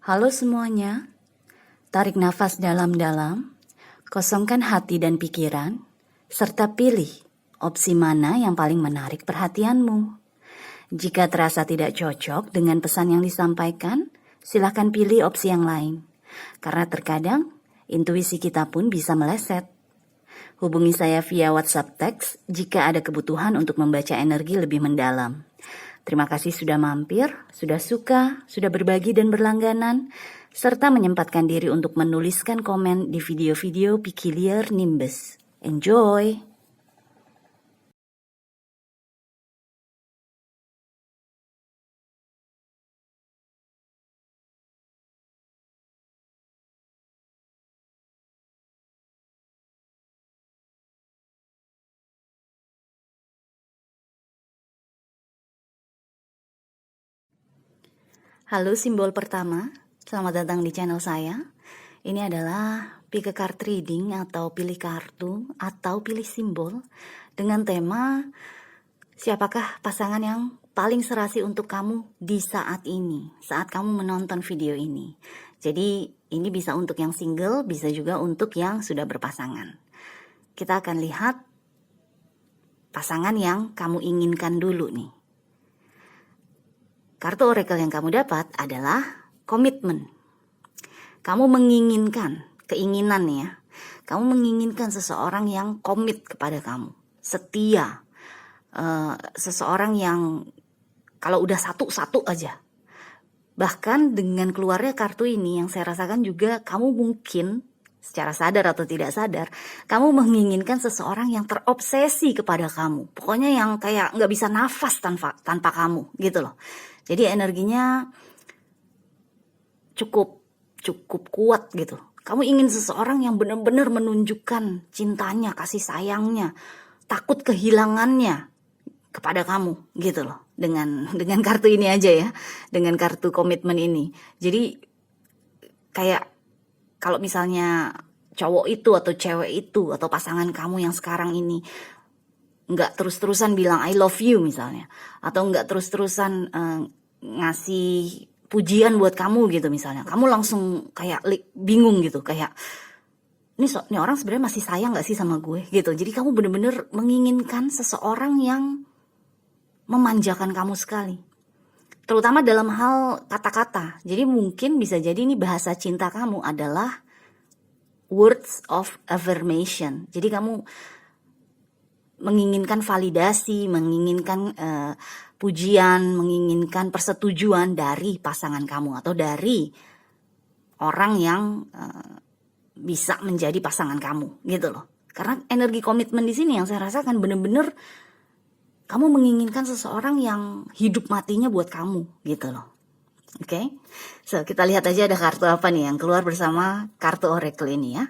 Halo semuanya, tarik nafas dalam-dalam, kosongkan hati dan pikiran, serta pilih opsi mana yang paling menarik perhatianmu. Jika terasa tidak cocok dengan pesan yang disampaikan, silakan pilih opsi yang lain. Karena terkadang, intuisi kita pun bisa meleset. Hubungi saya via WhatsApp teks jika ada kebutuhan untuk membaca energi lebih mendalam. Terima kasih sudah mampir, sudah suka, sudah berbagi dan berlangganan, serta menyempatkan diri untuk menuliskan komen di video-video Peculiar Nimbus. Enjoy! Halo simbol pertama, selamat datang di channel saya. Ini adalah pick a card reading atau pilih kartu atau pilih simbol dengan tema siapakah pasangan yang paling serasi untuk kamu di saat ini, saat kamu menonton video ini. Jadi ini bisa untuk yang single, bisa juga untuk yang sudah berpasangan. Kita akan lihat pasangan yang kamu inginkan dulu nih. Kartu oracle yang kamu dapat adalah komitmen. Kamu menginginkan, keinginan ya. Kamu menginginkan seseorang yang komit kepada kamu, setia. Seseorang yang kalau udah satu aja. Bahkan dengan keluarnya kartu ini yang saya rasakan juga kamu mungkin secara sadar atau tidak sadar, kamu menginginkan seseorang yang terobsesi kepada kamu. Pokoknya yang kayak nggak bisa nafas tanpa kamu gitu loh. Jadi energinya cukup kuat gitu. Kamu ingin seseorang yang benar-benar menunjukkan cintanya, kasih sayangnya, takut kehilangannya kepada kamu gitu loh. Dengan kartu ini aja ya, dengan kartu komitmen ini. Jadi kayak kalau misalnya cowok itu atau cewek itu atau pasangan kamu yang sekarang ini nggak terus-terusan bilang I love you misalnya, atau nggak terus-terusan ngasih pujian buat kamu gitu misalnya, kamu langsung kayak bingung gitu, kayak ini orang sebenarnya masih sayang nggak sih sama gue gitu. Jadi kamu bener-bener menginginkan seseorang yang memanjakan kamu sekali, terutama dalam hal kata-kata. Jadi mungkin bisa jadi ini bahasa cinta kamu adalah words of affirmation. Jadi kamu menginginkan validasi, menginginkan pujian, menginginkan persetujuan dari pasangan kamu atau dari orang yang bisa menjadi pasangan kamu gitu loh. Karena energi komitmen di sini yang saya rasakan bener-bener kamu menginginkan seseorang yang hidup matinya buat kamu gitu loh. Oke, so kita lihat aja ada kartu apa nih yang keluar bersama kartu oracle ini ya.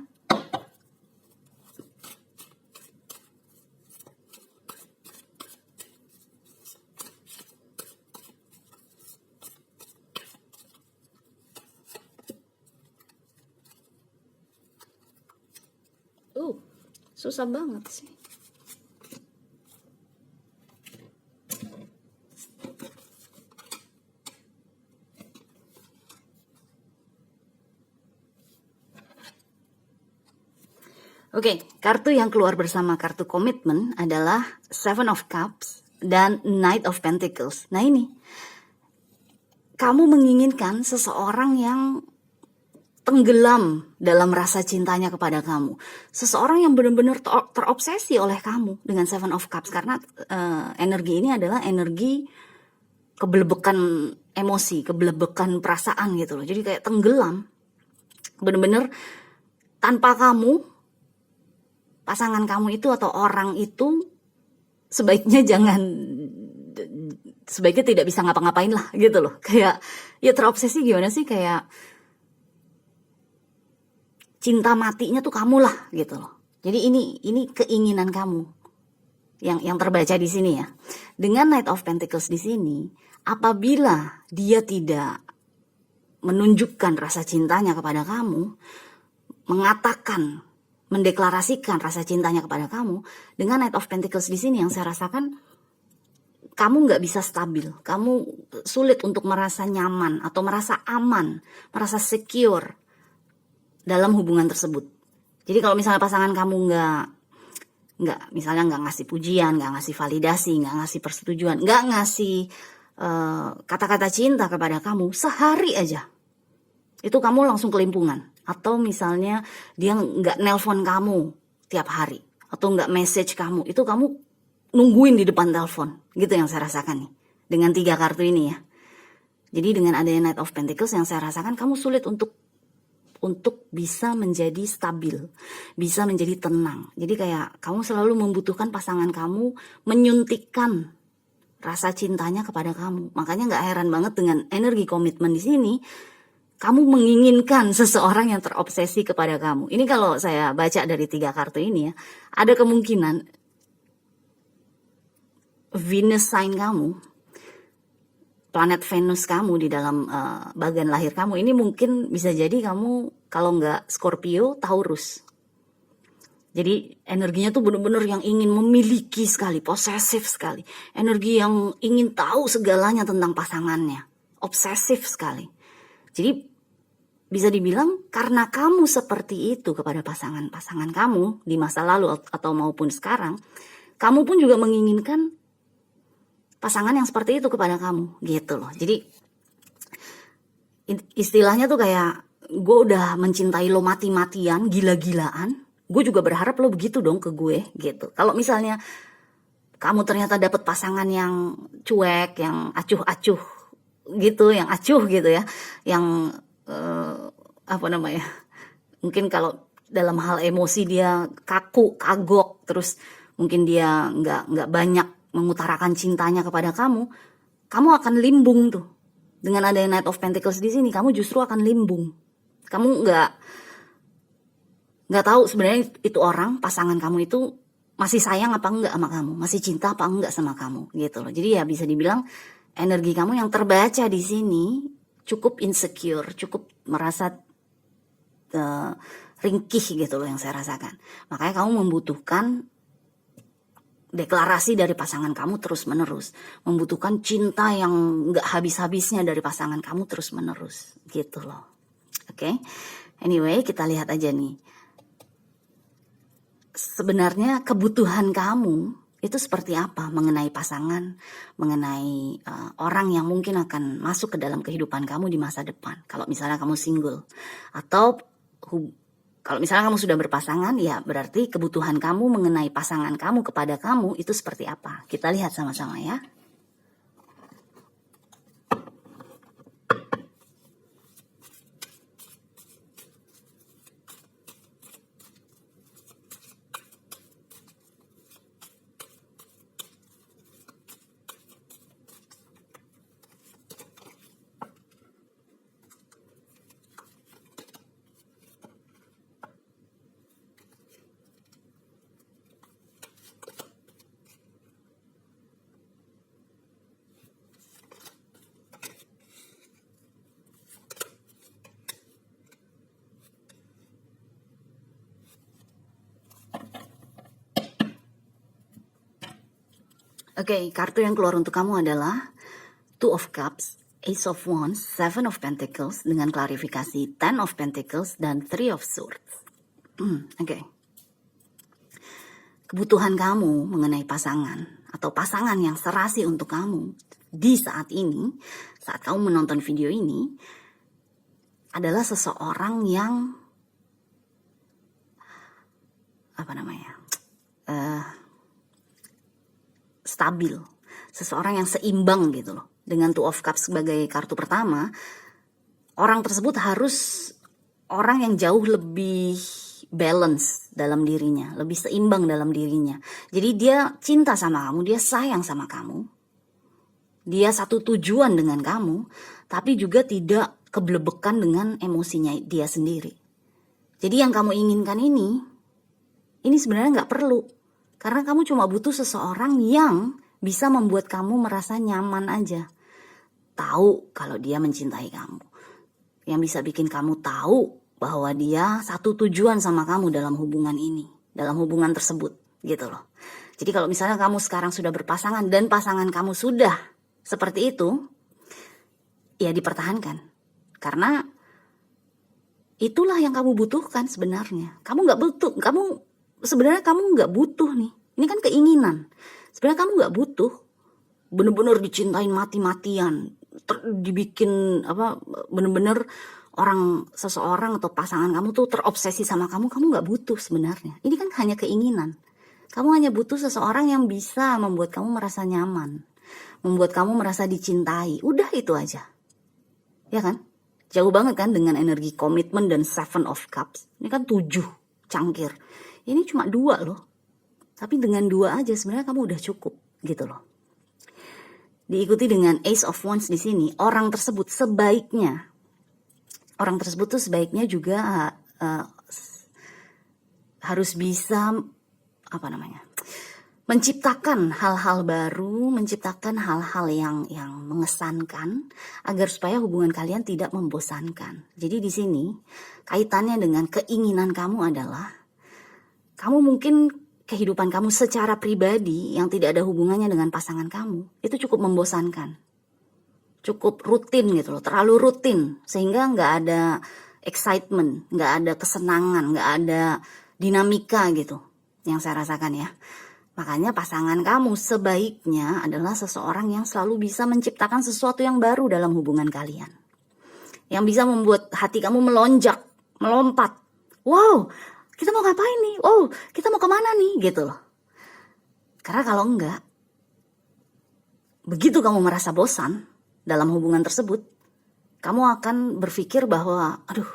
Susah banget sih. Oke, kartu yang keluar bersama kartu komitmen adalah Seven of Cups dan Knight of Pentacles. Nah ini, kamu menginginkan seseorang yang tenggelam dalam rasa cintanya kepada kamu. Seseorang yang benar-benar terobsesi oleh kamu dengan Seven of Cups. Karena energi ini adalah energi kebelebekan emosi, kebelebekan perasaan gitu loh. Jadi kayak tenggelam. Benar-benar tanpa kamu, pasangan kamu itu atau orang itu sebaiknya tidak bisa ngapa-ngapain lah gitu loh. Kayak ya terobsesi gimana sih, kayak cinta matinya tuh kamu lah gitu loh. Jadi ini keinginan kamu yang terbaca di sini ya. Dengan Knight of Pentacles di sini, apabila dia tidak menunjukkan rasa cintanya kepada kamu, mengatakan, mendeklarasikan rasa cintanya kepada kamu, dengan Knight of Pentacles di sini yang saya rasakan kamu nggak bisa stabil, kamu sulit untuk merasa nyaman atau merasa aman, merasa secure dalam hubungan tersebut. Jadi kalau misalnya pasangan kamu misalnya nggak ngasih pujian, nggak ngasih validasi, nggak ngasih persetujuan, nggak ngasih kata-kata cinta kepada kamu sehari aja, itu kamu langsung kelimpungan. Atau misalnya dia nggak nelpon kamu tiap hari, atau nggak message kamu, itu kamu nungguin di depan telepon, gitu yang saya rasakan nih dengan 3 kartu ini ya. Jadi dengan adanya Knight of Pentacles yang saya rasakan, kamu sulit untuk bisa menjadi stabil, bisa menjadi tenang. Jadi kayak kamu selalu membutuhkan pasangan kamu menyuntikkan rasa cintanya kepada kamu. Makanya nggak heran banget dengan energi komitmen di sini, kamu menginginkan seseorang yang terobsesi kepada kamu. Ini kalau saya baca dari 3 kartu ini ya, ada kemungkinan Venus sign kamu, planet Venus kamu di dalam bagian lahir kamu ini mungkin bisa jadi kamu kalau nggak Scorpio, Taurus. Jadi energinya tuh bener-bener yang ingin memiliki sekali, posesif sekali. Energi yang ingin tahu segalanya tentang pasangannya, obsesif sekali. Jadi bisa dibilang karena kamu seperti itu kepada pasangan kamu di masa lalu atau maupun sekarang, kamu pun juga menginginkan pasangan yang seperti itu kepada kamu, gitu loh. Jadi istilahnya tuh kayak gue udah mencintai lo mati-matian, gila-gilaan, gue juga berharap lo begitu dong ke gue, gitu. Kalau misalnya kamu ternyata dapet pasangan yang cuek, yang acuh-acuh gitu, yang acuh gitu ya, yang mungkin kalau dalam hal emosi dia kaku, kagok, terus mungkin dia nggak banyak mengutarakan cintanya kepada kamu akan limbung tuh. Dengan adanya Knight of Pentacles di sini, kamu justru akan limbung. Kamu nggak tahu sebenarnya itu orang, pasangan kamu itu masih sayang apa enggak sama kamu, masih cinta apa enggak sama kamu, gitu loh. Jadi ya bisa dibilang energi kamu yang terbaca di sini cukup insecure, cukup merasa ringkih gitu loh yang saya rasakan. Makanya kamu membutuhkan deklarasi dari pasangan kamu terus-menerus, membutuhkan cinta yang nggak habis-habisnya dari pasangan kamu terus-menerus, gitu loh. Oke, anyway, kita lihat aja nih. Sebenarnya kebutuhan kamu itu seperti apa mengenai pasangan, mengenai orang yang mungkin akan masuk ke dalam kehidupan kamu di masa depan. Kalau misalnya kamu single, atau kalau misalnya kamu sudah berpasangan, ya berarti kebutuhan kamu mengenai pasangan kamu kepada kamu itu seperti apa. Kita lihat sama-sama ya. Oke, kartu yang keluar untuk kamu adalah Two of Cups, Ace of Wands, Seven of Pentacles dengan klarifikasi Ten of Pentacles dan Three of Swords. Oke. Kebutuhan kamu mengenai pasangan atau pasangan yang serasi untuk kamu di saat ini, saat kamu menonton video ini, adalah seseorang yang stabil, seseorang yang seimbang gitu loh. Dengan Two of Cups sebagai kartu pertama, orang tersebut harus orang yang jauh lebih balance dalam dirinya, lebih seimbang dalam dirinya. Jadi dia cinta sama kamu, dia sayang sama kamu, dia satu tujuan dengan kamu, tapi juga tidak keblebekan dengan emosinya dia sendiri. Jadi yang kamu inginkan ini sebenarnya nggak perlu. Karena kamu cuma butuh seseorang yang bisa membuat kamu merasa nyaman aja. Tahu kalau dia mencintai kamu. Yang bisa bikin kamu tahu bahwa dia satu tujuan sama kamu dalam hubungan ini. Dalam hubungan tersebut gitu loh. Jadi kalau misalnya kamu sekarang sudah berpasangan dan pasangan kamu sudah seperti itu, ya dipertahankan. Karena itulah yang kamu butuhkan sebenarnya. Sebenarnya kamu nggak butuh nih. Ini kan keinginan. Sebenarnya kamu nggak butuh bener-bener dicintain mati-matian, dibikin bener-bener seseorang atau pasangan kamu tuh terobsesi sama kamu nggak butuh sebenarnya. Ini kan hanya keinginan. Kamu hanya butuh seseorang yang bisa membuat kamu merasa nyaman, membuat kamu merasa dicintai. Udah itu aja. Ya kan? Jauh banget kan dengan energi komitmen dan Seven of Cups. Ini kan 7 cangkir. Ini cuma 2 loh. Tapi dengan 2 aja sebenarnya kamu udah cukup gitu loh. Diikuti dengan Ace of Wands di sini. Orang tersebut tuh sebaiknya juga harus bisa menciptakan hal-hal baru, menciptakan hal-hal yang mengesankan agar supaya hubungan kalian tidak membosankan. Jadi di sini kaitannya dengan keinginan kamu adalah kamu mungkin kehidupan kamu secara pribadi yang tidak ada hubungannya dengan pasangan kamu itu cukup membosankan, cukup rutin gitu loh, terlalu rutin sehingga nggak ada excitement, nggak ada kesenangan, nggak ada dinamika gitu yang saya rasakan ya. Makanya pasangan kamu sebaiknya adalah seseorang yang selalu bisa menciptakan sesuatu yang baru dalam hubungan kalian. Yang bisa membuat hati kamu melonjak, melompat. Wow, kita mau ngapain nih? Wow, kita mau kemana nih? Gitu loh. Karena kalau enggak, begitu kamu merasa bosan dalam hubungan tersebut, kamu akan berpikir bahwa, aduh,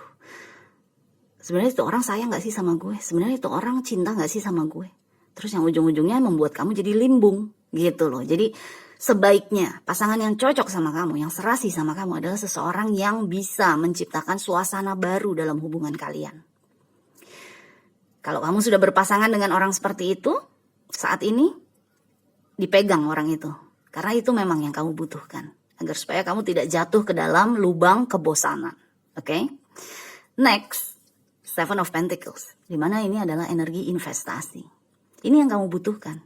sebenarnya itu orang sayang gak sih sama gue? Sebenarnya itu orang cinta gak sih sama gue? Terus yang ujung-ujungnya membuat kamu jadi limbung gitu loh. Jadi sebaiknya pasangan yang cocok sama kamu, yang serasi sama kamu adalah seseorang yang bisa menciptakan suasana baru dalam hubungan kalian. Kalau kamu sudah berpasangan dengan orang seperti itu, saat ini dipegang orang itu. Karena itu memang yang kamu butuhkan. Agar supaya kamu tidak jatuh ke dalam lubang kebosanan. Oke? Next, Seven of Pentacles. Dimana ini adalah energi investasi. Ini yang kamu butuhkan.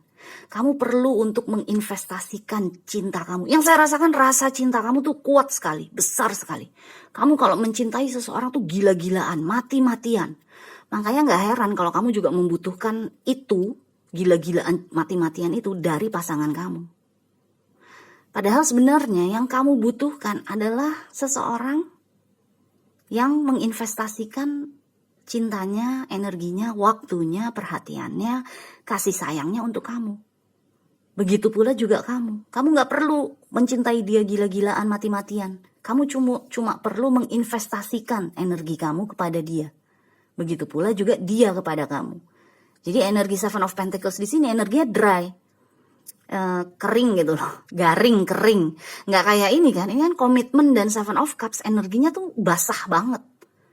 Kamu perlu untuk menginvestasikan cinta kamu. Yang saya rasakan rasa cinta kamu tuh kuat sekali, besar sekali. Kamu kalau mencintai seseorang tuh gila-gilaan, mati-matian. Makanya gak heran kalau kamu juga membutuhkan itu, gila-gilaan, mati-matian itu dari pasangan kamu. Padahal sebenarnya yang kamu butuhkan adalah seseorang yang menginvestasikan cintanya, energinya, waktunya, perhatiannya, kasih sayangnya untuk kamu. Begitu pula juga kamu. Kamu gak perlu mencintai dia gila-gilaan, mati-matian. Kamu cuma perlu menginvestasikan energi kamu kepada dia. Begitu pula juga dia kepada kamu. Jadi energi Seven of Pentacles di sini energinya dry. Kering gitu loh. Garing, kering. Gak kayak ini kan. Ini kan komitmen dan Seven of Cups energinya tuh basah banget.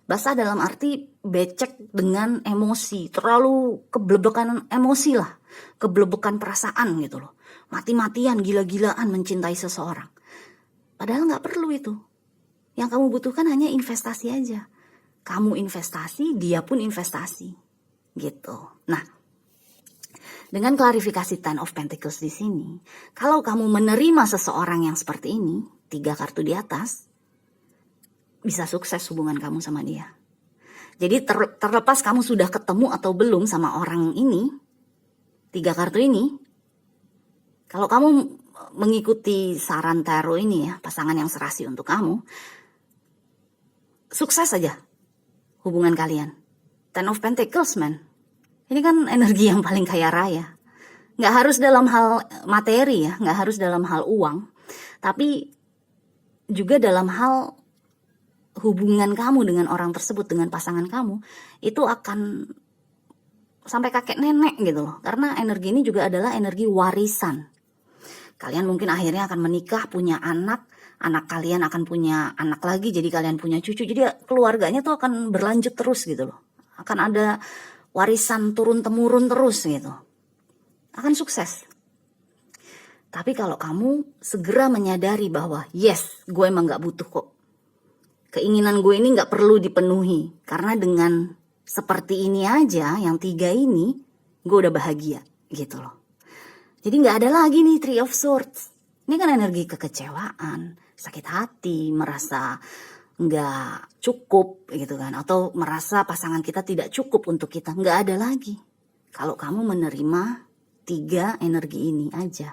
Basah dalam arti becek dengan emosi, terlalu keblebekan emosi lah, keblebekan perasaan gitu loh. Mati-matian, gila-gilaan mencintai seseorang. Padahal gak perlu itu. Yang kamu butuhkan hanya investasi aja. Kamu investasi, dia pun investasi. Gitu. Nah, dengan klarifikasi Ten of Pentacles di sini, kalau kamu menerima seseorang yang seperti ini, 3 kartu di atas, bisa sukses hubungan kamu sama dia. Jadi terlepas kamu sudah ketemu atau belum sama orang ini, 3 kartu ini, kalau kamu mengikuti saran tarot ini ya, pasangan yang serasi untuk kamu, sukses aja hubungan kalian. Ten of Pentacles, man. Ini kan energi yang paling kaya raya. Gak harus dalam hal materi ya, gak harus dalam hal uang, tapi juga dalam hal hubungan kamu dengan orang tersebut, dengan pasangan kamu, itu akan sampai kakek nenek gitu loh. Karena energi ini juga adalah energi warisan. Kalian mungkin akhirnya akan menikah, punya anak, anak kalian akan punya anak lagi, jadi kalian punya cucu. Jadi keluarganya tuh akan berlanjut terus gitu loh. Akan ada warisan turun-temurun terus gitu. Akan sukses. Tapi kalau kamu segera menyadari bahwa yes, gue emang gak butuh kok. Keinginan gue ini gak perlu dipenuhi. Karena dengan seperti ini aja, yang 3 ini, gue udah bahagia gitu loh. Jadi nggak ada lagi nih Three of Swords. Ini kan energi kekecewaan, sakit hati, merasa nggak cukup gitu kan, atau merasa pasangan kita tidak cukup untuk kita. Nggak ada lagi kalau kamu menerima 3 energi ini aja.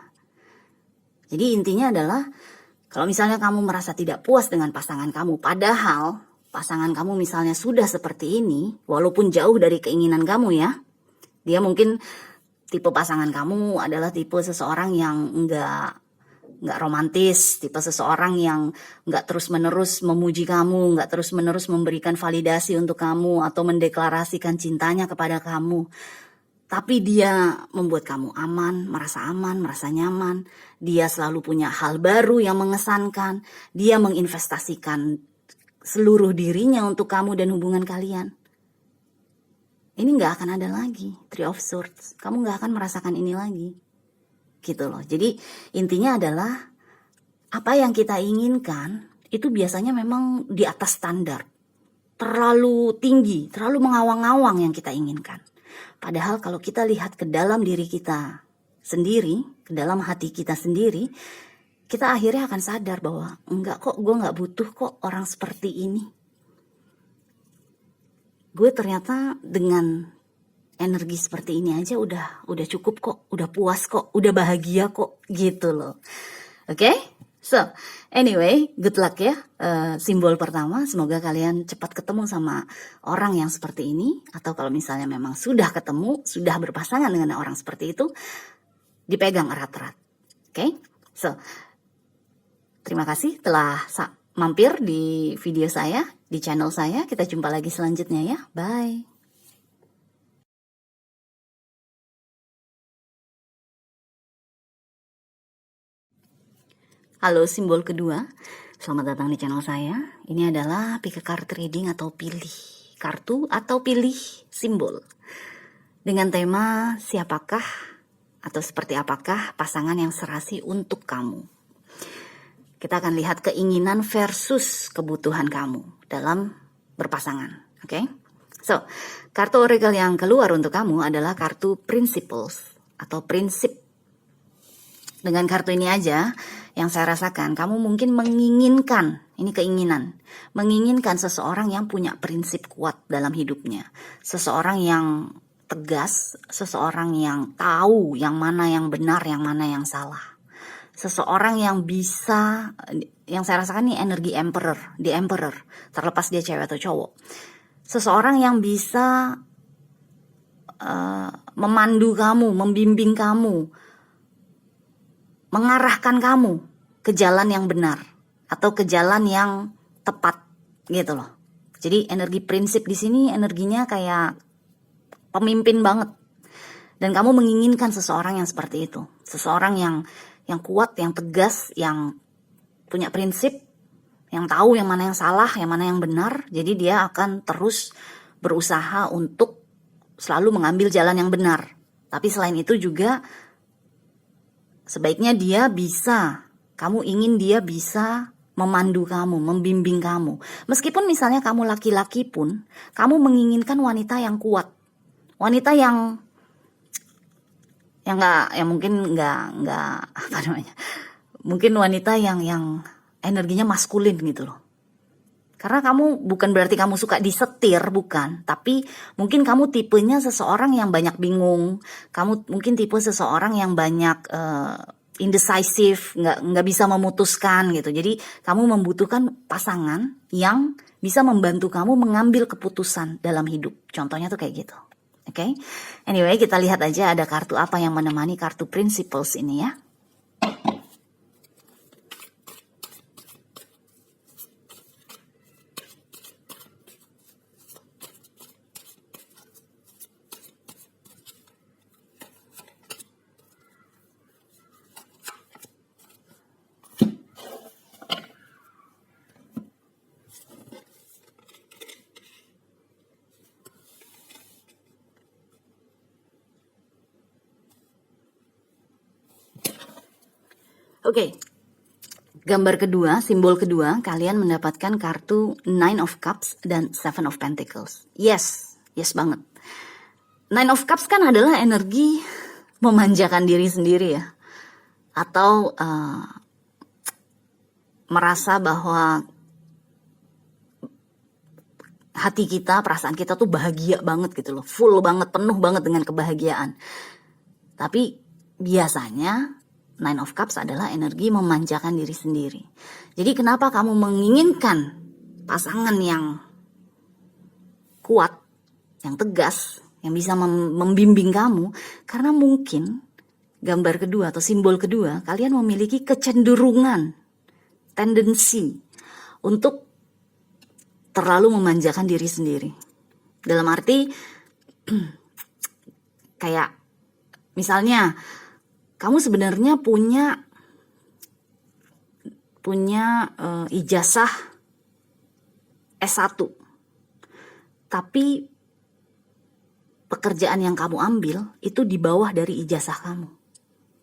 Jadi intinya adalah kalau misalnya kamu merasa tidak puas dengan pasangan kamu, padahal pasangan kamu misalnya sudah seperti ini, walaupun jauh dari keinginan kamu ya, dia mungkin tipe pasangan kamu adalah tipe seseorang yang nggak romantis, tipe seseorang yang nggak terus-menerus memuji kamu, nggak terus-menerus memberikan validasi untuk kamu atau mendeklarasikan cintanya kepada kamu. Tapi dia membuat kamu aman, merasa nyaman. Dia selalu punya hal baru yang mengesankan. Dia menginvestasikan seluruh dirinya untuk kamu dan hubungan kalian. Ini nggak akan ada lagi, Three of Swords. Kamu nggak akan merasakan ini lagi. Gitu loh. Jadi intinya adalah apa yang kita inginkan itu biasanya memang di atas standar. Terlalu tinggi, terlalu mengawang-awang yang kita inginkan. Padahal kalau kita lihat ke dalam diri kita sendiri, ke dalam hati kita sendiri, kita akhirnya akan sadar bahwa enggak kok, gue nggak butuh kok orang seperti ini. Gue ternyata dengan energi seperti ini aja udah cukup kok, udah puas kok, udah bahagia kok, gitu loh. Oke? So, anyway, good luck ya. Simbol pertama, semoga kalian cepat ketemu sama orang yang seperti ini. Atau kalau misalnya memang sudah ketemu, sudah berpasangan dengan orang seperti itu, dipegang erat-erat. Oke? So, terima kasih telah mampir di video saya, di channel saya. Kita jumpa lagi selanjutnya ya. Bye. Halo simbol kedua, selamat datang di channel saya. Ini adalah pick a card reading atau pilih kartu atau pilih simbol. Dengan tema siapakah atau seperti apakah pasangan yang serasi untuk kamu. Kita akan lihat keinginan versus kebutuhan kamu dalam berpasangan. Oke? So, kartu oracle yang keluar untuk kamu adalah kartu principles atau prinsip. Dengan kartu ini aja, yang saya rasakan, kamu mungkin menginginkan, ini keinginan, menginginkan seseorang yang punya prinsip kuat dalam hidupnya. Seseorang yang tegas, seseorang yang tahu yang mana yang benar, yang mana yang salah. Seseorang yang bisa, yang saya rasakan ini energi emperor, the emperor, terlepas dia cewek atau cowok. Seseorang yang bisa memandu kamu, membimbing kamu, mengarahkan kamu ke jalan yang benar atau ke jalan yang tepat gitu loh. Jadi energi prinsip di sini energinya kayak pemimpin banget. Dan kamu menginginkan seseorang yang seperti itu. Seseorang yang kuat, yang tegas, yang punya prinsip, yang tahu yang mana yang salah, yang mana yang benar. Jadi dia akan terus berusaha untuk selalu mengambil jalan yang benar. Tapi selain itu juga sebaiknya dia bisa, kamu ingin dia bisa memandu kamu, membimbing kamu. Meskipun misalnya kamu laki-laki pun, kamu menginginkan wanita yang kuat. Wanita yang mungkin nggak apa namanya. Mungkin wanita yang energinya maskulin gitu loh. Karena kamu bukan berarti kamu suka disetir, bukan. Tapi mungkin kamu tipenya seseorang yang banyak bingung. Kamu mungkin tipe seseorang yang banyak indecisive, nggak bisa memutuskan gitu. Jadi kamu membutuhkan pasangan yang bisa membantu kamu mengambil keputusan dalam hidup. Contohnya tuh kayak gitu. Oke? Anyway, kita lihat aja ada kartu apa yang menemani kartu principles ini ya. Oke, gambar kedua, simbol kedua, kalian mendapatkan kartu Nine of Cups dan Seven of Pentacles. Yes banget. Nine of Cups kan adalah energi memanjakan diri sendiri ya, atau merasa bahwa hati kita, perasaan kita tuh bahagia banget gitu loh, full banget, penuh banget dengan kebahagiaan. Tapi biasanya Nine of Cups adalah energi memanjakan diri sendiri. Jadi kenapa kamu menginginkan pasangan yang kuat, yang tegas, yang bisa membimbing kamu? Karena mungkin gambar kedua atau simbol kedua, kalian memiliki kecenderungan, tendensi untuk terlalu memanjakan diri sendiri. Dalam arti kayak misalnya kamu sebenarnya punya ijazah S1, tapi pekerjaan yang kamu ambil itu di bawah dari ijazah kamu,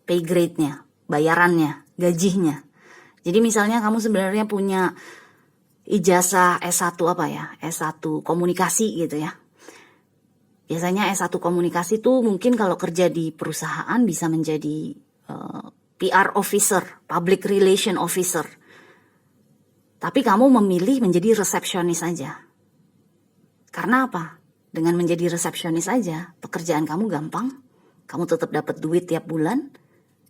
pay grade-nya, bayarannya, gajinya. Jadi misalnya kamu sebenarnya punya ijazah S1 S1 komunikasi gitu ya. Biasanya S1 komunikasi tuh mungkin kalau kerja di perusahaan bisa menjadi PR officer, public relation officer. Tapi kamu memilih menjadi resepsionis saja. Karena apa? Dengan menjadi resepsionis saja, pekerjaan kamu gampang, kamu tetap dapat duit tiap bulan,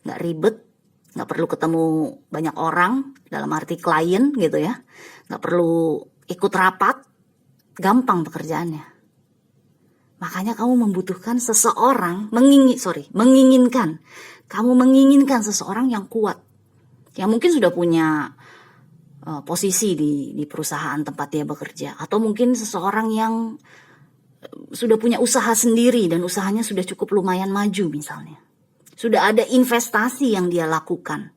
nggak ribet, nggak perlu ketemu banyak orang, dalam arti klien gitu ya, nggak perlu ikut rapat, gampang pekerjaannya. Makanya kamu membutuhkan seseorang, menginginkan seseorang yang kuat, yang mungkin sudah punya posisi di perusahaan tempat dia bekerja, atau mungkin seseorang yang sudah punya usaha sendiri dan usahanya sudah cukup lumayan maju misalnya. Sudah ada investasi yang dia lakukan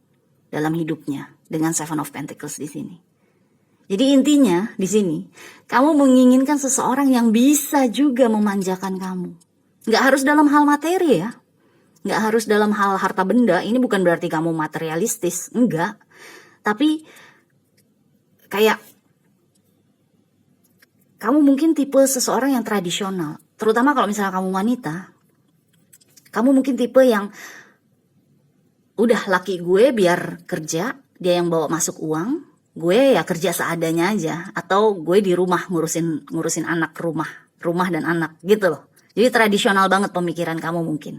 dalam hidupnya dengan Seven of Pentacles di sini. Jadi intinya di sini, kamu menginginkan seseorang yang bisa juga memanjakan kamu. Nggak harus dalam hal materi ya. Nggak harus dalam hal harta benda. Ini bukan berarti kamu materialistis. Enggak. Tapi kayak kamu mungkin tipe seseorang yang tradisional. Terutama kalau misalnya kamu wanita. Kamu mungkin tipe yang udah laki gue biar kerja, dia yang bawa masuk uang, gue ya kerja seadanya aja, atau gue di rumah ngurusin anak rumah dan anak gitu loh. Jadi tradisional banget pemikiran kamu mungkin.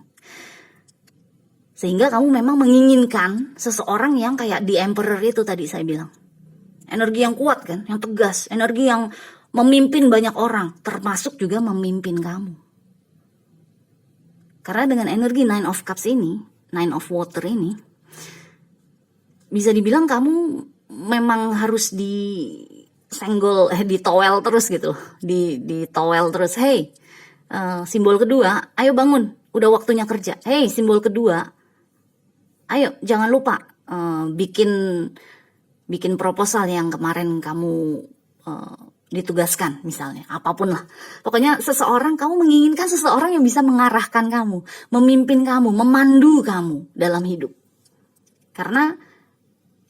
Sehingga kamu memang menginginkan seseorang yang kayak The Emperor itu tadi saya bilang. Energi yang kuat kan, yang tegas, energi yang memimpin banyak orang, termasuk juga memimpin kamu. Karena dengan energi Nine of Cups ini, Nine of Water ini, bisa dibilang kamu memang harus disenggol, ditowel terus gitu, ditowel terus. Hey, simbol kedua, ayo bangun, udah waktunya kerja. Hey, simbol kedua, ayo jangan lupa bikin proposal yang kemarin kamu ditugaskan misalnya, apapun lah. Pokoknya kamu menginginkan seseorang yang bisa mengarahkan kamu, memimpin kamu, memandu kamu dalam hidup. Karena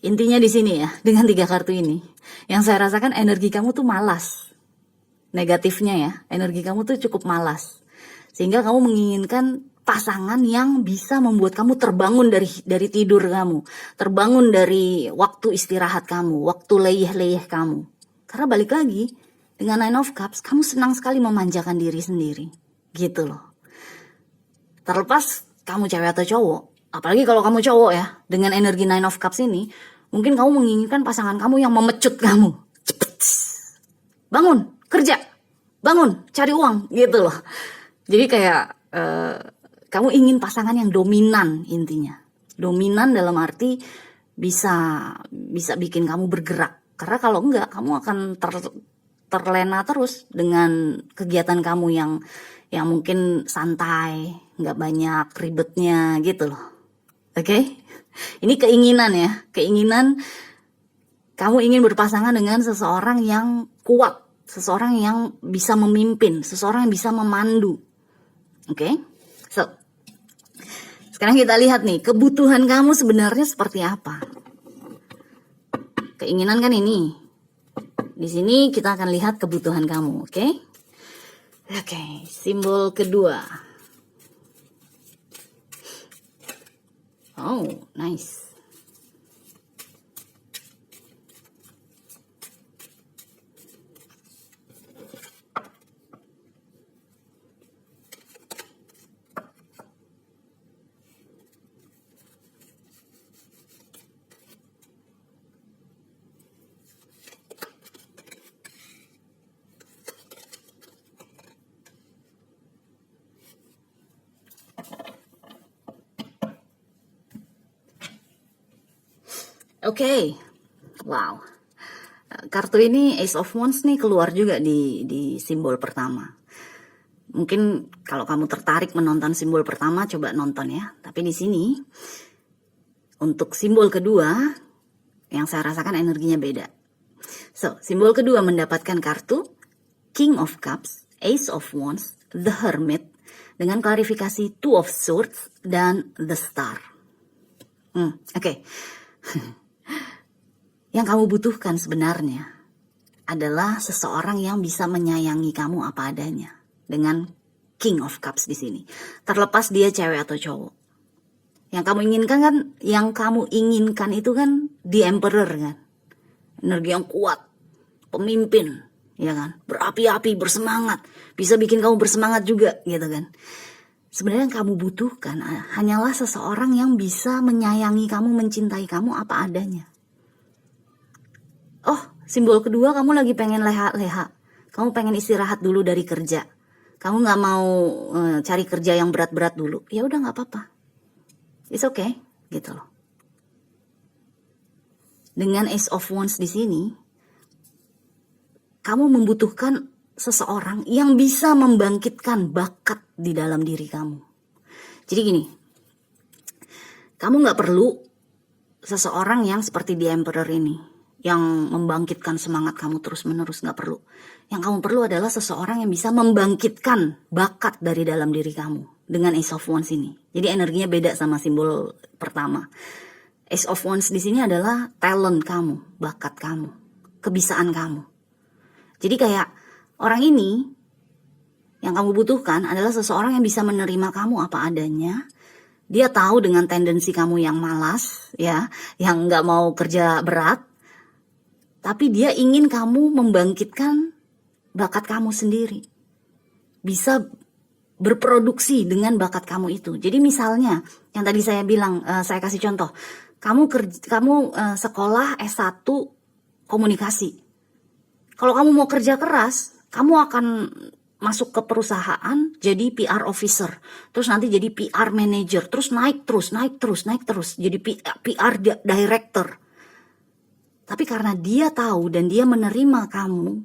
intinya di sini ya, dengan 3 kartu ini, yang saya rasakan energi kamu tuh malas. Negatifnya ya, energi kamu tuh cukup malas. Sehingga kamu menginginkan pasangan yang bisa membuat kamu terbangun dari tidur kamu, terbangun dari waktu istirahat kamu, waktu leyeh-leyeh kamu. Karena balik lagi, dengan Nine of Cups, kamu senang sekali memanjakan diri sendiri. Gitu loh. Terlepas kamu cewek atau cowok, apalagi kalau kamu cowok ya, dengan energi Nine of Cups ini, mungkin kamu menginginkan pasangan kamu yang memecut kamu. Cepet. Bangun, kerja. Bangun, cari uang. Gitu loh. Jadi kayak kamu ingin pasangan yang dominan intinya. Dominan dalam arti bisa bikin kamu bergerak. Karena kalau enggak, kamu akan terlena terus dengan kegiatan kamu yang mungkin santai, nggak banyak ribetnya gitu loh. Oke? Ini keinginan ya, keinginan kamu ingin berpasangan dengan seseorang yang kuat, seseorang yang bisa memimpin, seseorang yang bisa memandu. Oke? So, sekarang kita lihat nih, kebutuhan kamu sebenarnya seperti apa? Keinginan kan ini. Di sini kita akan lihat kebutuhan kamu, oke? Oke, simbol kedua. Oh, nice. Oke, wow. Kartu ini Ace of Wands nih keluar juga di simbol pertama. Mungkin kalau kamu tertarik menonton simbol pertama, coba nonton ya. Tapi di sini untuk simbol kedua, yang saya rasakan energinya beda. So, simbol kedua mendapatkan kartu King of Cups, Ace of Wands, The Hermit, dengan klarifikasi Two of Swords, dan The Star. Oke. Yang kamu butuhkan sebenarnya adalah seseorang yang bisa menyayangi kamu apa adanya, dengan King of Cups di sini. Terlepas dia cewek atau cowok. Yang kamu inginkan itu kan The Emperor kan. Energi yang kuat, pemimpin, ya kan? Berapi-api, bersemangat, bisa bikin kamu bersemangat juga gitu kan. Sebenarnya yang kamu butuhkan hanyalah seseorang yang bisa menyayangi kamu, mencintai kamu apa adanya. Oh, simbol kedua, kamu lagi pengen leha-leha. Kamu pengen istirahat dulu dari kerja. Kamu gak mau cari kerja yang berat-berat dulu. Ya udah, gak apa-apa. It's okay, gitu loh. Dengan Ace of Wands di sini, kamu membutuhkan seseorang yang bisa membangkitkan bakat di dalam diri kamu. Jadi gini, kamu gak perlu seseorang yang seperti The Emperor ini, yang membangkitkan semangat kamu terus-menerus, gak perlu. Yang kamu perlu adalah seseorang yang bisa membangkitkan bakat dari dalam diri kamu dengan Ace of Wands ini. Jadi energinya beda sama simbol pertama. Ace of Wands di sini adalah talent kamu, bakat kamu, kebisaan kamu. Jadi kayak orang ini yang kamu butuhkan adalah seseorang yang bisa menerima kamu apa adanya. Dia tahu dengan tendensi kamu yang malas, ya, yang gak mau kerja berat. Tapi dia ingin kamu membangkitkan bakat kamu sendiri. Bisa berproduksi dengan bakat kamu itu. Jadi misalnya, yang tadi saya bilang, saya kasih contoh. Kamu sekolah S1 komunikasi. Kalau kamu mau kerja keras, kamu akan masuk ke perusahaan jadi PR officer. Terus nanti jadi PR manager. Terus naik terus. Jadi PR director. Tapi karena dia tahu dan dia menerima kamu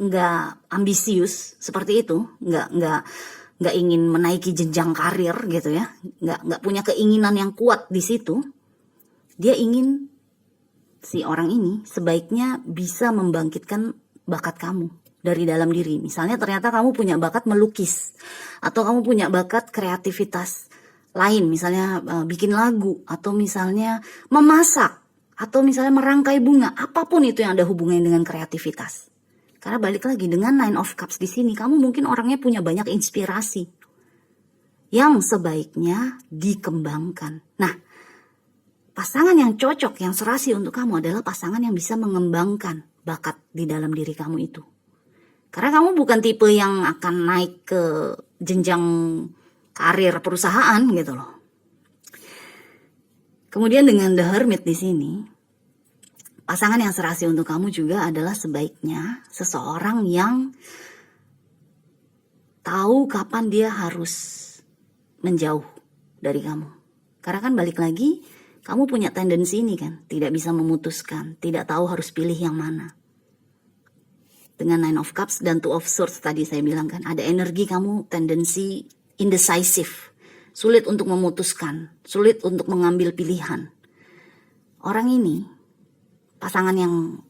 nggak ambisius seperti itu, nggak ingin menaiki jenjang karir gitu ya, nggak punya keinginan yang kuat di situ, dia ingin si orang ini sebaiknya bisa membangkitkan bakat kamu dari dalam diri. Misalnya ternyata kamu punya bakat melukis atau kamu punya bakat kreativitas lain, misalnya bikin lagu atau misalnya memasak. Atau misalnya merangkai bunga, apapun itu yang ada hubungannya dengan kreativitas. Karena balik lagi dengan Nine of Cups di sini, kamu mungkin orangnya punya banyak inspirasi yang sebaiknya dikembangkan. Nah, pasangan yang cocok, yang serasi untuk kamu adalah pasangan yang bisa mengembangkan bakat di dalam diri kamu itu. Karena kamu bukan tipe yang akan naik ke jenjang karir perusahaan gitu loh. Kemudian dengan The Hermit di sini, pasangan yang serasi untuk kamu juga adalah sebaiknya seseorang yang tahu kapan dia harus menjauh dari kamu. Karena kan balik lagi, kamu punya tendensi ini kan, tidak bisa memutuskan, tidak tahu harus pilih yang mana. Dengan Nine of Cups dan Two of Swords tadi saya bilang kan, ada energi kamu tendensi indecisive. Sulit untuk memutuskan, sulit untuk mengambil pilihan. Orang ini, pasangan yang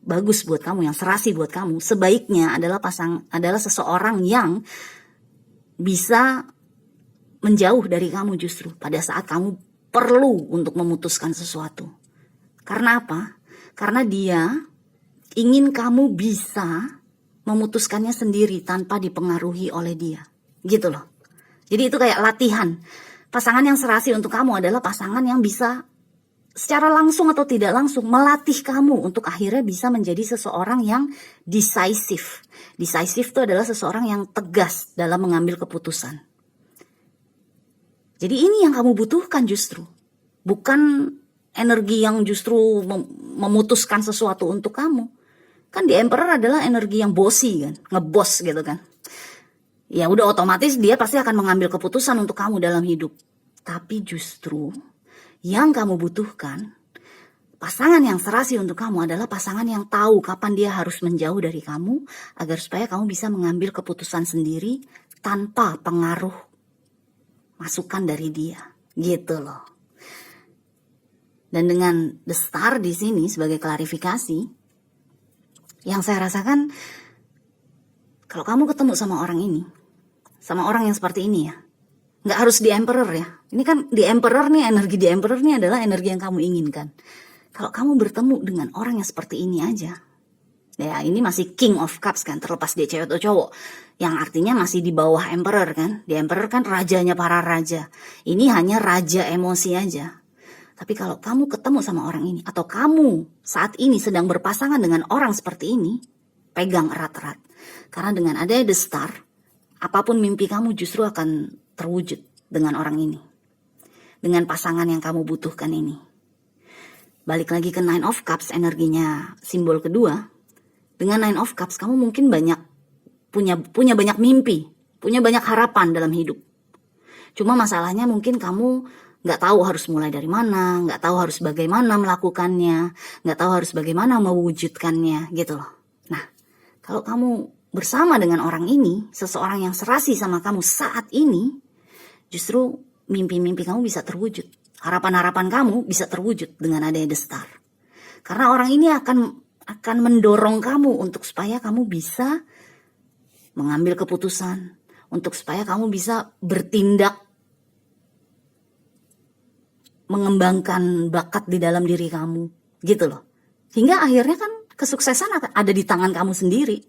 bagus buat kamu, yang serasi buat kamu, sebaiknya adalah seseorang yang bisa menjauh dari kamu justru pada saat kamu perlu untuk memutuskan sesuatu. Karena apa? Karena dia ingin kamu bisa memutuskannya sendiri tanpa dipengaruhi oleh dia. Gitu loh. Jadi itu kayak latihan. Pasangan yang serasi untuk kamu adalah pasangan yang bisa secara langsung atau tidak langsung melatih kamu untuk akhirnya bisa menjadi seseorang yang decisive. Decisive itu adalah seseorang yang tegas dalam mengambil keputusan. Jadi ini yang kamu butuhkan justru. Bukan energi yang justru memutuskan sesuatu untuk kamu. Kan di Emperor adalah energi yang bossy kan, ngebos gitu kan. Ya udah otomatis dia pasti akan mengambil keputusan untuk kamu dalam hidup. Tapi justru yang kamu butuhkan, pasangan yang serasi untuk kamu adalah pasangan yang tahu kapan dia harus menjauh dari kamu agar supaya kamu bisa mengambil keputusan sendiri tanpa pengaruh masukan dari dia. Gitu loh. Dan dengan The Star di sini sebagai klarifikasi, yang saya rasakan kalau kamu ketemu sama orang ini, sama orang yang seperti ini ya, nggak harus di Emperor ya. Ini kan di Emperor nih, energi di Emperor nih adalah energi yang kamu inginkan. Kalau kamu bertemu dengan orang yang seperti ini aja, ya ini masih King of Cups kan, terlepas dia cewek atau cowok, yang artinya masih di bawah Emperor kan. Di Emperor kan rajanya para raja, ini hanya raja emosi aja. Tapi kalau kamu ketemu sama orang ini, atau kamu saat ini sedang berpasangan dengan orang seperti ini, pegang erat-erat. Karena dengan adanya The Star, apapun mimpi kamu justru akan terwujud dengan orang ini. Dengan pasangan yang kamu butuhkan ini. Balik lagi ke Nine of Cups, energinya simbol kedua. Dengan Nine of Cups, kamu mungkin punya banyak mimpi, punya banyak harapan dalam hidup. Cuma masalahnya mungkin kamu nggak tahu harus mulai dari mana, nggak tahu harus bagaimana melakukannya, nggak tahu harus bagaimana mewujudkannya, gitu loh. Nah, kalau kamu bersama dengan orang ini, seseorang yang serasi sama kamu saat ini, justru mimpi-mimpi kamu bisa terwujud. Harapan-harapan kamu bisa terwujud dengan adanya The Star. Karena orang ini akan mendorong kamu untuk supaya kamu bisa mengambil keputusan, untuk supaya kamu bisa bertindak, mengembangkan bakat di dalam diri kamu, gitu loh. Hingga akhirnya kan kesuksesan ada di tangan kamu sendiri.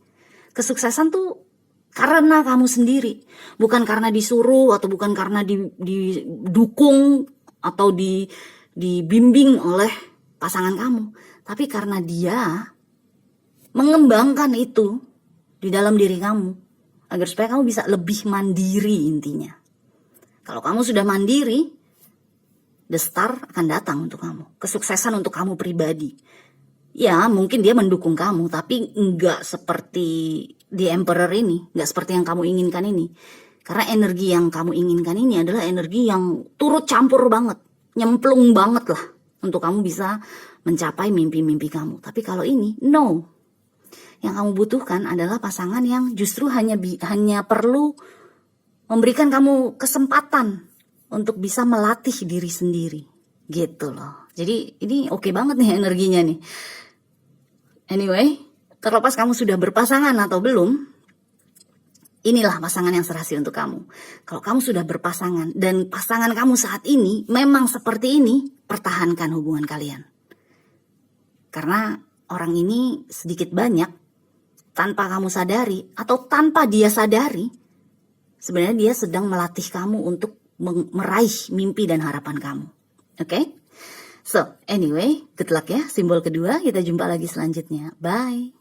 Kesuksesan tuh karena kamu sendiri, bukan karena disuruh atau bukan karena didukung atau dibimbing oleh pasangan kamu, tapi karena dia mengembangkan itu di dalam diri kamu agar supaya kamu bisa lebih mandiri intinya. Kalau kamu sudah mandiri, The Star akan datang untuk kamu, kesuksesan untuk kamu pribadi. Ya mungkin dia mendukung kamu, tapi enggak seperti di Emperor ini, enggak seperti yang kamu inginkan ini. Karena energi yang kamu inginkan ini adalah energi yang turut campur banget, nyemplung banget lah untuk kamu bisa mencapai mimpi-mimpi kamu. Tapi kalau ini, no. Yang kamu butuhkan adalah pasangan yang justru hanya perlu memberikan kamu kesempatan untuk bisa melatih diri sendiri. Gitu loh. Jadi ini oke banget nih energinya nih. Anyway, terlepas kamu sudah berpasangan atau belum, inilah pasangan yang serasi untuk kamu. Kalau kamu sudah berpasangan dan pasangan kamu saat ini memang seperti ini, pertahankan hubungan kalian. Karena orang ini sedikit banyak, tanpa kamu sadari atau tanpa dia sadari, sebenarnya dia sedang melatih kamu untuk meraih mimpi dan harapan kamu. Oke? So, anyway, good luck ya. Simbol kedua, kita jumpa lagi selanjutnya. Bye.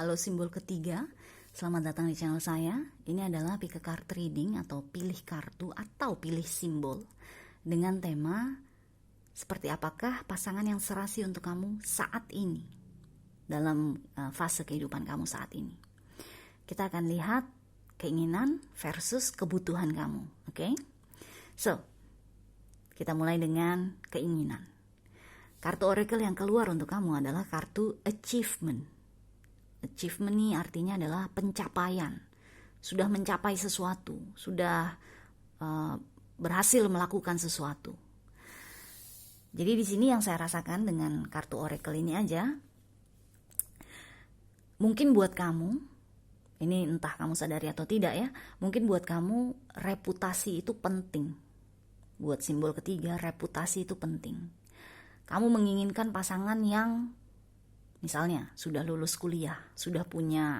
Halo simbol ketiga, selamat datang di channel saya. Ini adalah pick a card reading atau pilih kartu atau pilih simbol dengan tema seperti apakah pasangan yang serasi untuk kamu saat ini dalam fase kehidupan kamu saat ini. Kita akan lihat keinginan versus kebutuhan kamu, oke? So, kita mulai dengan keinginan. Kartu oracle yang keluar untuk kamu adalah kartu achievement. Achievement ini artinya adalah pencapaian. Sudah mencapai sesuatu, sudah berhasil melakukan sesuatu. Jadi di sini yang saya rasakan dengan kartu oracle ini aja, mungkin buat kamu, ini entah kamu sadari atau tidak ya, mungkin buat kamu reputasi itu penting. Buat simbol ketiga, reputasi itu penting. Kamu menginginkan pasangan yang Misalnya sudah lulus kuliah, sudah punya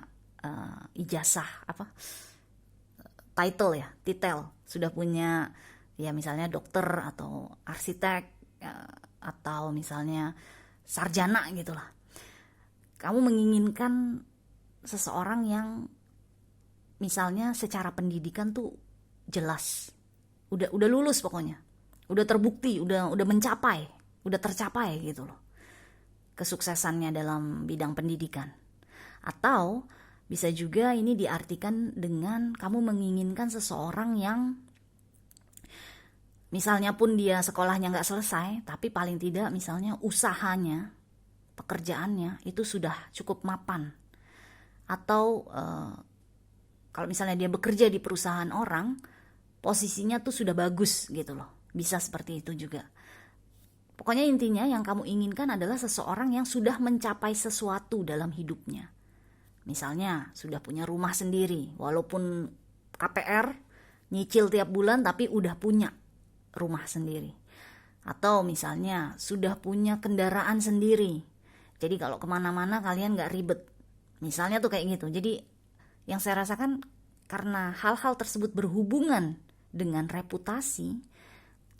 ijazah title ya, titel, sudah punya ya misalnya dokter atau arsitek atau misalnya sarjana gitulah. Kamu menginginkan seseorang yang misalnya secara pendidikan tuh jelas, udah lulus pokoknya, udah terbukti, udah mencapai, udah tercapai gitu loh kesuksesannya dalam bidang pendidikan. Atau bisa juga ini diartikan dengan kamu menginginkan seseorang yang misalnya pun dia sekolahnya nggak selesai, tapi paling tidak misalnya usahanya, pekerjaannya itu sudah cukup mapan. Atau kalau misalnya dia bekerja di perusahaan orang, posisinya tuh sudah bagus gitu loh. Bisa seperti itu juga. Pokoknya intinya yang kamu inginkan adalah seseorang yang sudah mencapai sesuatu dalam hidupnya. Misalnya sudah punya rumah sendiri, walaupun KPR, nyicil tiap bulan tapi udah punya rumah sendiri. Atau misalnya sudah punya kendaraan sendiri. Jadi kalau kemana-mana kalian gak ribet. Misalnya tuh kayak gitu. Jadi yang saya rasakan karena hal-hal tersebut berhubungan dengan reputasi,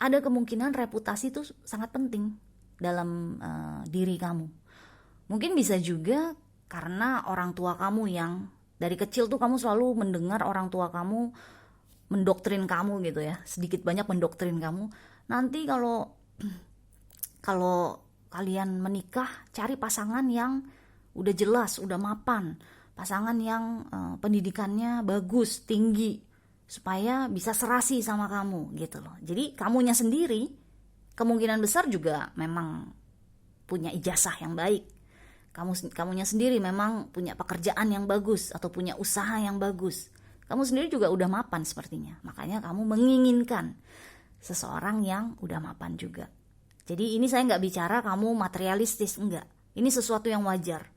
ada kemungkinan reputasi itu sangat penting dalam diri kamu. Mungkin bisa juga karena orang tua kamu yang dari kecil tuh kamu selalu mendengar orang tua kamu mendoktrin kamu gitu ya, sedikit banyak mendoktrin kamu. Nanti kalau kalian menikah, cari pasangan yang udah jelas, udah mapan, pasangan yang pendidikannya bagus, tinggi, supaya bisa serasi sama kamu gitu loh. Jadi kamunya sendiri kemungkinan besar juga memang punya ijazah yang baik. Kamunya sendiri memang punya pekerjaan yang bagus atau punya usaha yang bagus. Kamu sendiri juga udah mapan sepertinya. Makanya kamu menginginkan seseorang yang udah mapan juga. Jadi ini saya nggak bicara kamu materialistis, enggak. Ini sesuatu yang wajar.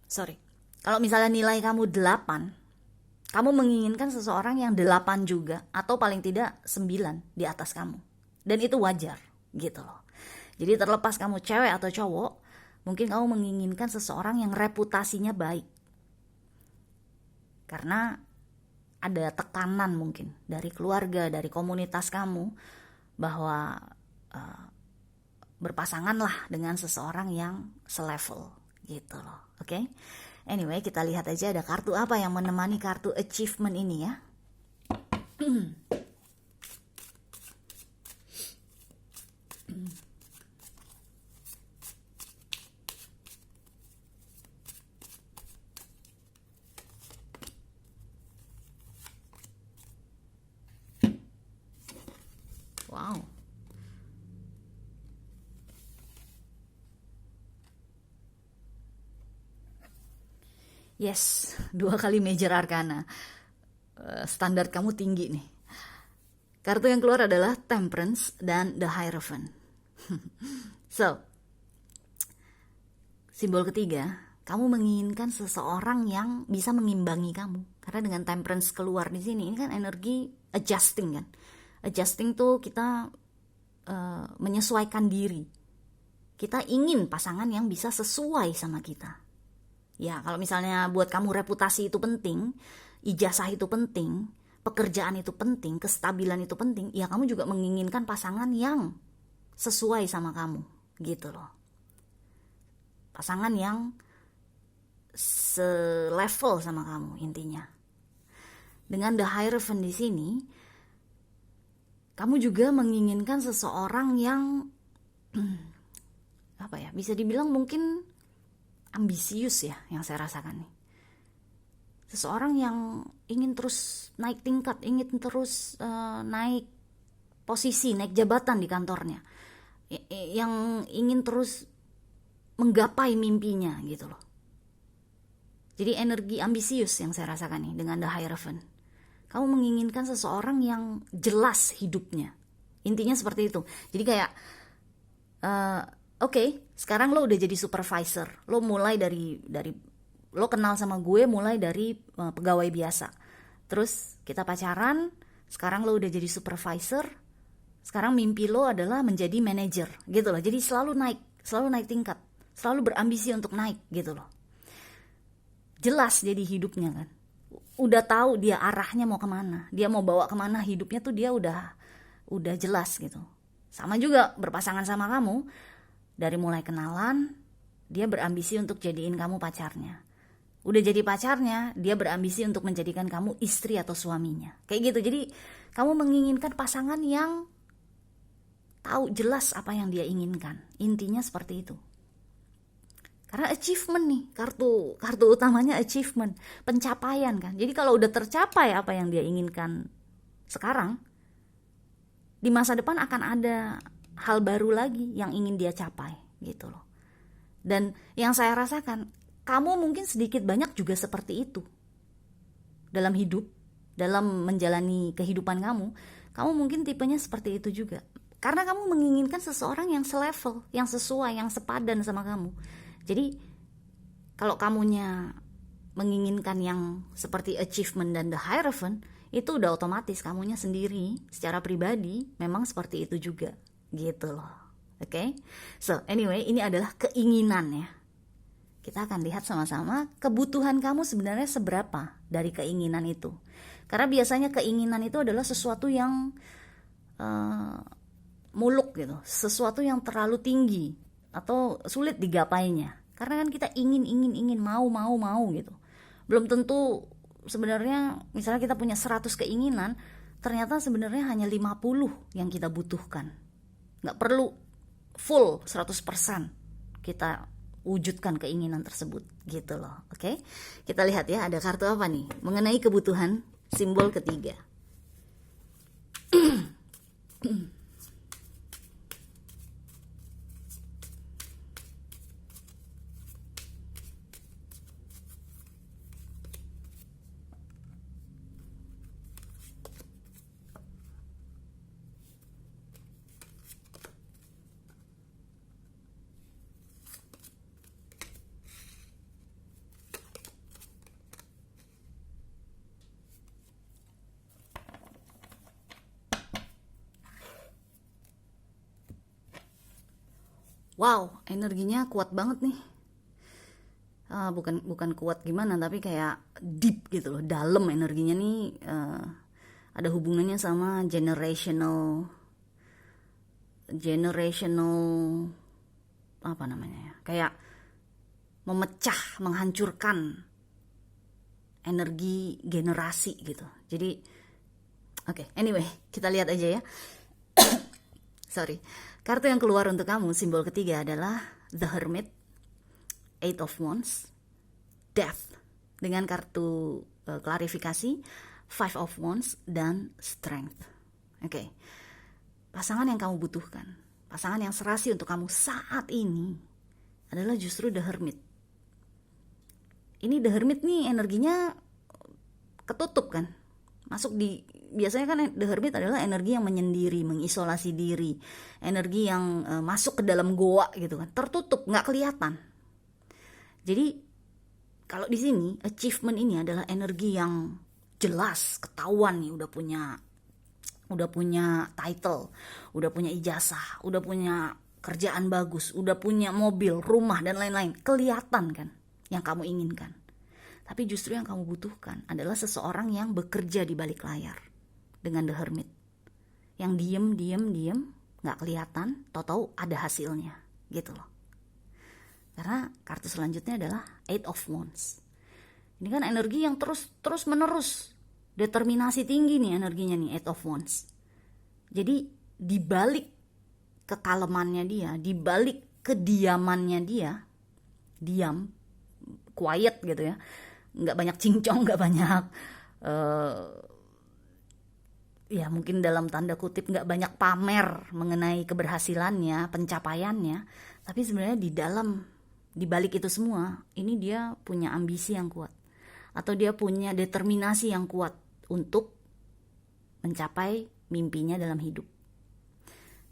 Sorry. Kalau misalnya nilai kamu 8, kamu menginginkan seseorang yang 8 juga, atau paling tidak 9 di atas kamu. Dan itu wajar gitu loh. Jadi terlepas kamu cewek atau cowok, mungkin kamu menginginkan seseorang yang reputasinya baik. Karena ada tekanan mungkin dari keluarga, dari komunitas kamu, bahwa berpasanganlah dengan seseorang yang selevel gitu loh. Oke? Anyway, kita lihat aja ada kartu apa yang menemani kartu achievement ini ya. Wow. Yes, 2 kali major arcana. Standar kamu tinggi nih. Kartu yang keluar adalah Temperance dan The Hierophant. So, simbol ketiga, kamu menginginkan seseorang yang bisa mengimbangi kamu. Karena dengan Temperance keluar di sini, ini kan energi adjusting kan. Adjusting tuh kita menyesuaikan diri. Kita ingin pasangan yang bisa sesuai sama kita. Ya, kalau misalnya buat kamu reputasi itu penting, ijazah itu penting, pekerjaan itu penting, kestabilan itu penting, ya kamu juga menginginkan pasangan yang sesuai sama kamu, gitu loh. Pasangan yang selevel sama kamu intinya. Dengan The Hierophant di sini, kamu juga menginginkan seseorang yang bisa dibilang mungkin ambisius ya, yang saya rasakan nih. Seseorang yang ingin terus naik tingkat, ingin terus naik posisi, naik jabatan di kantornya, yang ingin terus menggapai mimpinya gitu loh. Jadi energi ambisius yang saya rasakan nih dengan The Hierophant. Kamu menginginkan seseorang yang jelas hidupnya, intinya seperti itu. Jadi kayak Oke, sekarang lo udah jadi supervisor. Lo mulai dari lo kenal sama gue mulai dari pegawai biasa. Terus kita pacaran, sekarang lo udah jadi supervisor. Sekarang mimpi lo adalah menjadi manajer, gitu loh. Jadi selalu naik tingkat. selalu berambisi untuk naik gitu loh. Jelas jadi hidupnya kan, udah tahu dia arahnya mau kemana, dia mau bawa kemana hidupnya tuh dia udah jelas gitu. Sama juga berpasangan sama kamu, dari mulai kenalan dia berambisi untuk jadiin kamu pacarnya. Udah jadi pacarnya, dia berambisi untuk menjadikan kamu istri atau suaminya. Kayak gitu. Jadi kamu menginginkan pasangan yang tahu jelas apa yang dia inginkan. Intinya seperti itu. Karena achievement nih, kartu utamanya achievement, pencapaian kan. Jadi kalau udah tercapai apa yang dia inginkan sekarang, di masa depan akan ada hal baru lagi yang ingin dia capai gitu loh. Dan yang saya rasakan, kamu mungkin sedikit banyak juga seperti itu. Dalam hidup, dalam menjalani kehidupan kamu mungkin tipenya seperti itu juga. Karena kamu menginginkan seseorang yang selevel, yang sesuai, yang sepadan sama kamu. Jadi kalau kamunya menginginkan yang seperti achievement dan the hierophant, itu udah otomatis kamunya sendiri secara pribadi memang seperti itu juga gitu loh. Oke? So anyway, ini adalah keinginan ya. Kita akan lihat sama-sama kebutuhan kamu sebenarnya seberapa dari keinginan itu. Karena biasanya keinginan itu adalah sesuatu yang muluk gitu, sesuatu yang terlalu tinggi atau sulit digapainya. Karena kan kita ingin, mau gitu. Belum tentu sebenarnya misalnya kita punya 100 keinginan, ternyata sebenarnya hanya 50 yang kita butuhkan. Nggak perlu full 100% kita wujudkan keinginan tersebut gitu loh. Oke? Kita lihat ya, ada kartu apa nih mengenai kebutuhan, simbol ketiga. Wow, energinya kuat banget nih. Bukan kuat gimana, tapi kayak deep gitu loh, dalam energinya nih. Ada hubungannya sama generational apa namanya ya? Kayak memecah, menghancurkan energi generasi gitu. Jadi oke, anyway, kita lihat aja ya. Sorry. Kartu yang keluar untuk kamu, simbol ketiga adalah The Hermit, Eight of Wands, Death. Dengan kartu klarifikasi, Five of Wands, dan Strength. Oke. Pasangan yang kamu butuhkan, pasangan yang serasi untuk kamu saat ini adalah justru The Hermit. Ini The Hermit nih energinya ketutup kan. Biasanya kan The Hermit adalah energi yang menyendiri, mengisolasi diri, energi yang masuk ke dalam goa gitu kan, tertutup, nggak kelihatan. Jadi kalau di sini achievement ini adalah energi yang jelas, ketahuan nih, udah punya title, udah punya ijazah, udah punya kerjaan bagus, udah punya mobil, rumah dan lain-lain, kelihatan kan yang kamu inginkan. Tapi justru yang kamu butuhkan adalah seseorang yang bekerja di balik layar dengan The Hermit. Yang diem, gak kelihatan, tahu-tahu ada hasilnya gitu loh. Karena kartu selanjutnya adalah Eight of Wands. Ini kan energi yang terus menerus, determinasi tinggi nih energinya nih, Eight of Wands. Jadi di balik kekalemannya dia, di balik kediamannya dia, diam, quiet gitu ya, nggak banyak cincong, nggak banyak ya mungkin dalam tanda kutip nggak banyak pamer mengenai keberhasilannya, pencapaiannya, tapi sebenarnya di balik itu semua ini dia punya ambisi yang kuat, atau dia punya determinasi yang kuat untuk mencapai mimpinya dalam hidup.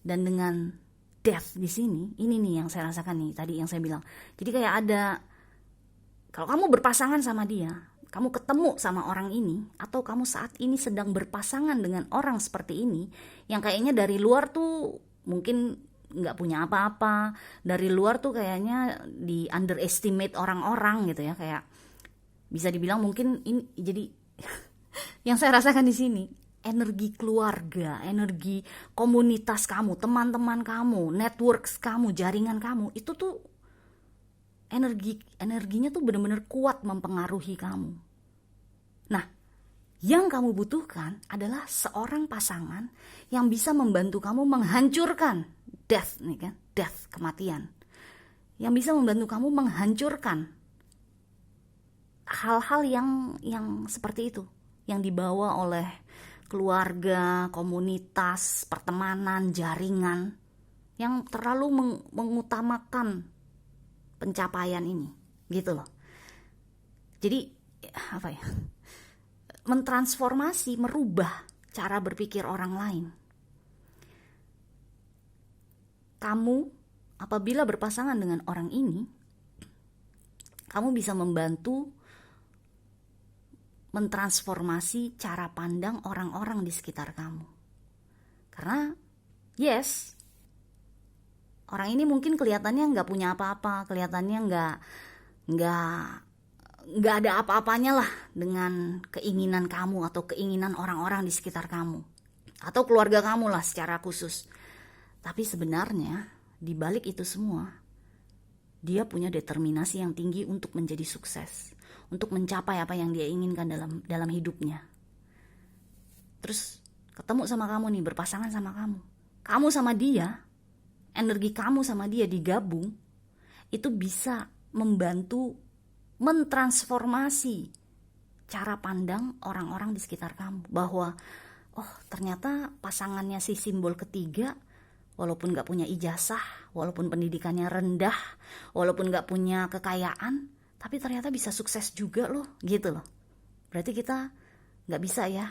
Dan dengan death di sini, ini nih yang saya rasakan nih tadi yang saya bilang. Jadi kayak ada, kalau kamu berpasangan sama dia, kamu ketemu sama orang ini, atau kamu saat ini sedang berpasangan dengan orang seperti ini, yang kayaknya dari luar tuh mungkin nggak punya apa-apa. Dari luar tuh kayaknya di underestimate orang-orang gitu ya, kayak bisa dibilang mungkin ini jadi yang saya rasakan di sini, energi keluarga, energi komunitas kamu, teman-teman kamu, networks kamu, jaringan kamu, itu tuh energinya tuh benar-benar kuat mempengaruhi kamu. Nah, yang kamu butuhkan adalah seorang pasangan yang bisa membantu kamu menghancurkan death, nih kan, death, kematian. Yang bisa membantu kamu menghancurkan hal-hal yang seperti itu, yang dibawa oleh keluarga, komunitas, pertemanan, jaringan, yang terlalu mengutamakan pencapaian ini, gitu loh. Jadi apa ya? Mentransformasi, merubah cara berpikir orang lain. Kamu apabila berpasangan dengan orang ini, kamu bisa membantu mentransformasi cara pandang orang-orang di sekitar kamu. Karena yes, orang ini mungkin kelihatannya nggak punya apa-apa, kelihatannya nggak ada apa-apanya lah dengan keinginan kamu atau keinginan orang-orang di sekitar kamu atau keluarga kamu lah secara khusus. Tapi sebenarnya di balik itu semua, dia punya determinasi yang tinggi untuk menjadi sukses, untuk mencapai apa yang dia inginkan dalam hidupnya. Terus ketemu sama kamu nih, berpasangan sama kamu sama dia, energi kamu sama dia digabung, itu bisa membantu mentransformasi cara pandang orang-orang di sekitar kamu. Bahwa oh ternyata pasangannya si simbol ketiga, walaupun gak punya ijazah, walaupun pendidikannya rendah, walaupun gak punya kekayaan, tapi ternyata bisa sukses juga loh, gitu loh. Berarti kita gak bisa ya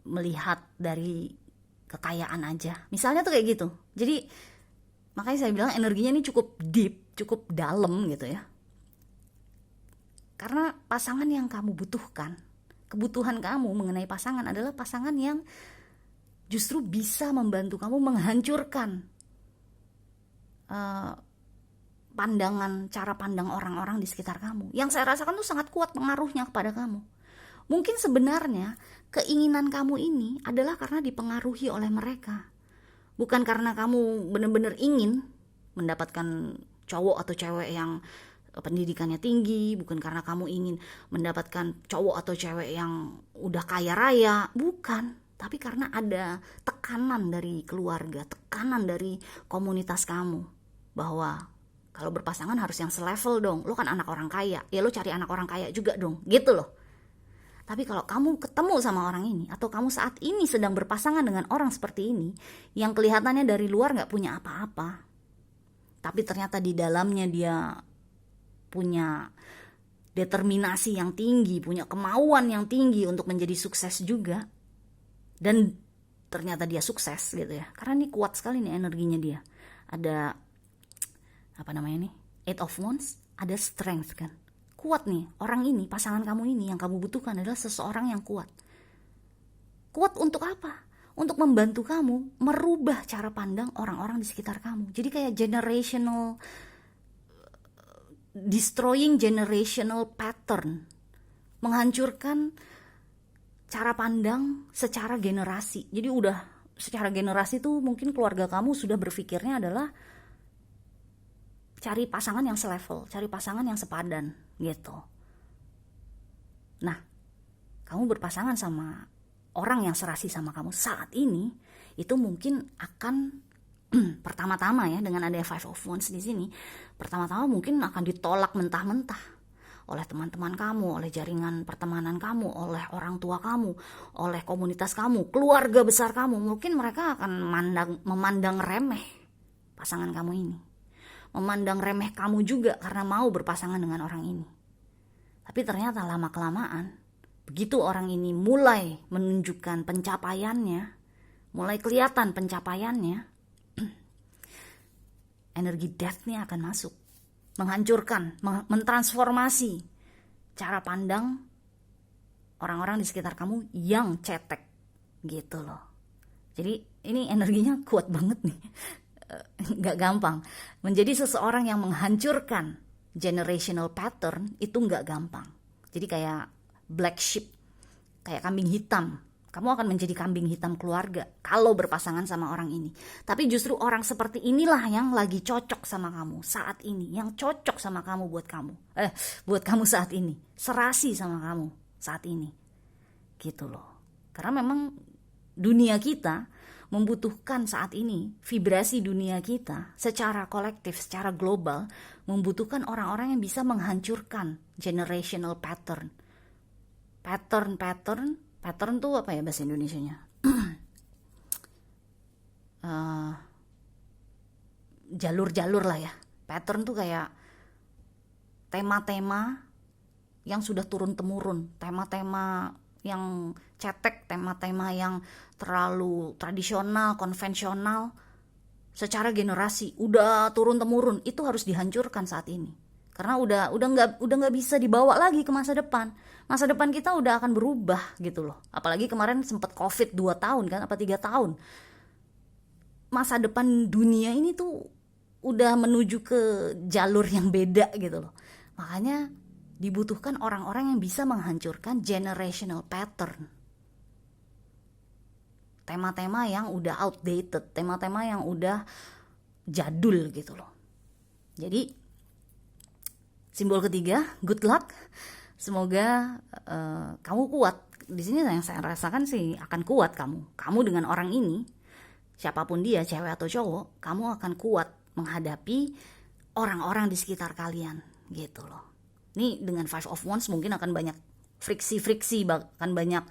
melihat dari kekayaan aja. Misalnya tuh kayak gitu. Jadi makanya saya bilang energinya ini cukup deep, cukup dalam gitu ya. Karena pasangan yang kamu butuhkan, kebutuhan kamu mengenai pasangan adalah pasangan yang justru bisa membantu kamu menghancurkan cara pandang orang-orang di sekitar kamu. Yang saya rasakan tuh sangat kuat pengaruhnya kepada kamu. Mungkin sebenarnya keinginan kamu ini adalah karena dipengaruhi oleh mereka. Bukan karena kamu benar-benar ingin mendapatkan cowok atau cewek yang pendidikannya tinggi, bukan karena kamu ingin mendapatkan cowok atau cewek yang udah kaya raya, bukan. Tapi karena ada tekanan dari keluarga, tekanan dari komunitas kamu, bahwa kalau berpasangan harus yang selevel dong. Lo kan anak orang kaya, ya lo cari anak orang kaya juga dong, gitu loh. Tapi kalau kamu ketemu sama orang ini, atau kamu saat ini sedang berpasangan dengan orang seperti ini, yang kelihatannya dari luar gak punya apa-apa, tapi ternyata di dalamnya dia punya determinasi yang tinggi, punya kemauan yang tinggi untuk menjadi sukses juga, dan ternyata dia sukses gitu ya. Karena ini kuat sekali nih energinya dia. Ada apa namanya nih, 8 of Wands, ada strength kan. Kuat nih, orang ini, pasangan kamu ini yang kamu butuhkan adalah seseorang yang kuat. Kuat untuk apa? Untuk membantu kamu merubah cara pandang orang-orang di sekitar kamu. Jadi kayak destroying generational pattern. Menghancurkan cara pandang secara generasi. Jadi udah secara generasi tuh mungkin keluarga kamu sudah berpikirnya adalah cari pasangan yang selevel, cari pasangan yang sepadan gitu. Nah, kamu berpasangan sama orang yang serasi sama kamu saat ini, itu mungkin akan pertama-tama ya, dengan ada 5 of Wands di sini, pertama-tama mungkin akan ditolak mentah-mentah oleh teman-teman kamu, oleh jaringan pertemanan kamu, oleh orang tua kamu, oleh komunitas kamu, keluarga besar kamu. Mungkin mereka akan memandang remeh pasangan kamu ini. Memandang remeh kamu juga karena mau berpasangan dengan orang ini. Tapi ternyata lama-kelamaan, begitu orang ini mulai menunjukkan pencapaiannya, mulai kelihatan pencapaiannya, energi death-nya akan masuk. Menghancurkan, mentransformasi cara pandang orang-orang di sekitar kamu yang cetek gitu loh. Jadi ini energinya kuat banget nih. Nggak gampang. Menjadi seseorang yang menghancurkan generational pattern itu nggak gampang. Jadi kayak black sheep, kayak kambing hitam. Kamu akan menjadi kambing hitam keluarga kalau berpasangan sama orang ini. Tapi justru orang seperti inilah yang lagi cocok sama kamu saat ini, yang cocok sama kamu buat kamu saat ini, serasi sama kamu saat ini, gitu loh. Karena memang dunia kita membutuhkan saat ini, vibrasi dunia kita secara kolektif, secara global membutuhkan orang-orang yang bisa menghancurkan generational pattern. Pattern tuh apa ya bahasa Indonesianya? Jalur-jalur lah ya. Pattern tuh kayak tema-tema yang sudah turun-temurun, tema-tema yang cetek, tema-tema yang terlalu tradisional, konvensional, secara generasi udah turun-temurun, itu harus dihancurkan saat ini. Karena udah nggak bisa dibawa lagi ke masa depan. Masa depan kita udah akan berubah gitu loh. Apalagi kemarin sempat COVID 2 tahun kan, apa 3 tahun. Masa depan dunia ini tuh udah menuju ke jalur yang beda gitu loh. Makanya dibutuhkan orang-orang yang bisa menghancurkan generational pattern. Tema-tema yang udah outdated, tema-tema yang udah jadul gitu loh. Jadi simbol ketiga, good luck. Semoga kamu kuat. Di sini yang saya rasakan sih akan kuat kamu. Kamu dengan orang ini, siapapun dia, cewek atau cowok, kamu akan kuat menghadapi orang-orang di sekitar kalian, gitu loh. Ini dengan Five of Wands mungkin akan banyak friksi-friksi, bahkan banyak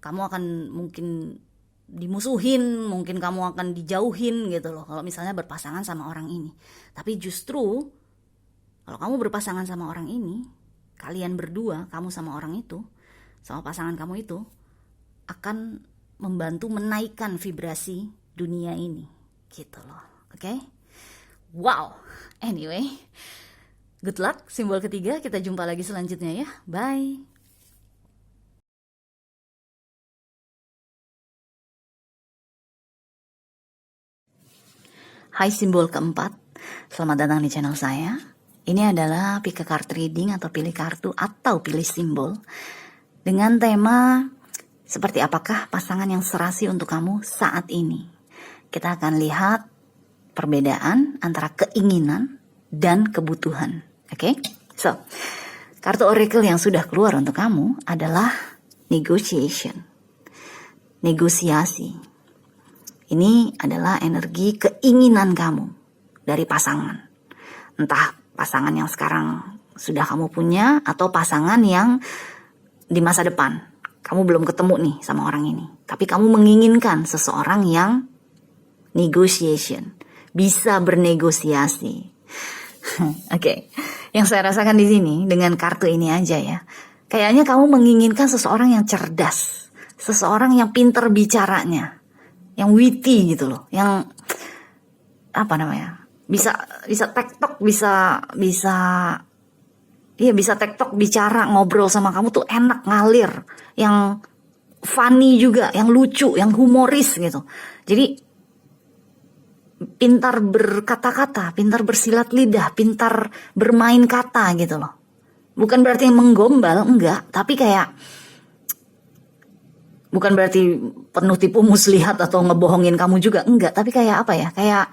kamu akan mungkin dimusuhin, mungkin kamu akan dijauhin gitu loh kalau misalnya berpasangan sama orang ini. Tapi justru kalau kamu berpasangan sama orang ini, kalian berdua, kamu sama orang itu, sama pasangan kamu itu, akan membantu menaikkan vibrasi dunia ini. Gitu loh. Oke? Wow. Anyway, good luck. Simbol ketiga, kita jumpa lagi selanjutnya ya. Bye. Hai simbol keempat. Selamat datang di channel saya. Ini adalah pick a card reading atau pilih kartu atau pilih simbol dengan tema seperti apakah pasangan yang serasi untuk kamu saat ini. Kita akan lihat perbedaan antara keinginan dan kebutuhan. Oke? So, kartu oracle yang sudah keluar untuk kamu adalah negotiation. Negosiasi. Ini adalah energi keinginan kamu dari pasangan. Entah pasangan yang sekarang sudah kamu punya atau pasangan yang di masa depan. Kamu belum ketemu nih sama orang ini. Tapi kamu menginginkan seseorang yang negotiation. Bisa bernegosiasi. Oke. Yang saya rasakan di sini dengan kartu ini aja ya. Kayaknya kamu menginginkan seseorang yang cerdas. Seseorang yang pinter bicaranya. Yang witty gitu loh. Yang apa namanya? Bisa tektok, bisa tektok bicara, ngobrol sama kamu tuh enak, ngalir, yang funny juga, yang lucu, yang humoris gitu. Jadi pintar berkata-kata, pintar bersilat lidah, pintar bermain kata gitu loh. Bukan berarti menggombal, enggak, tapi kayak bukan berarti penuh tipu muslihat atau ngebohongin kamu juga, enggak, tapi kayak apa ya? Kayak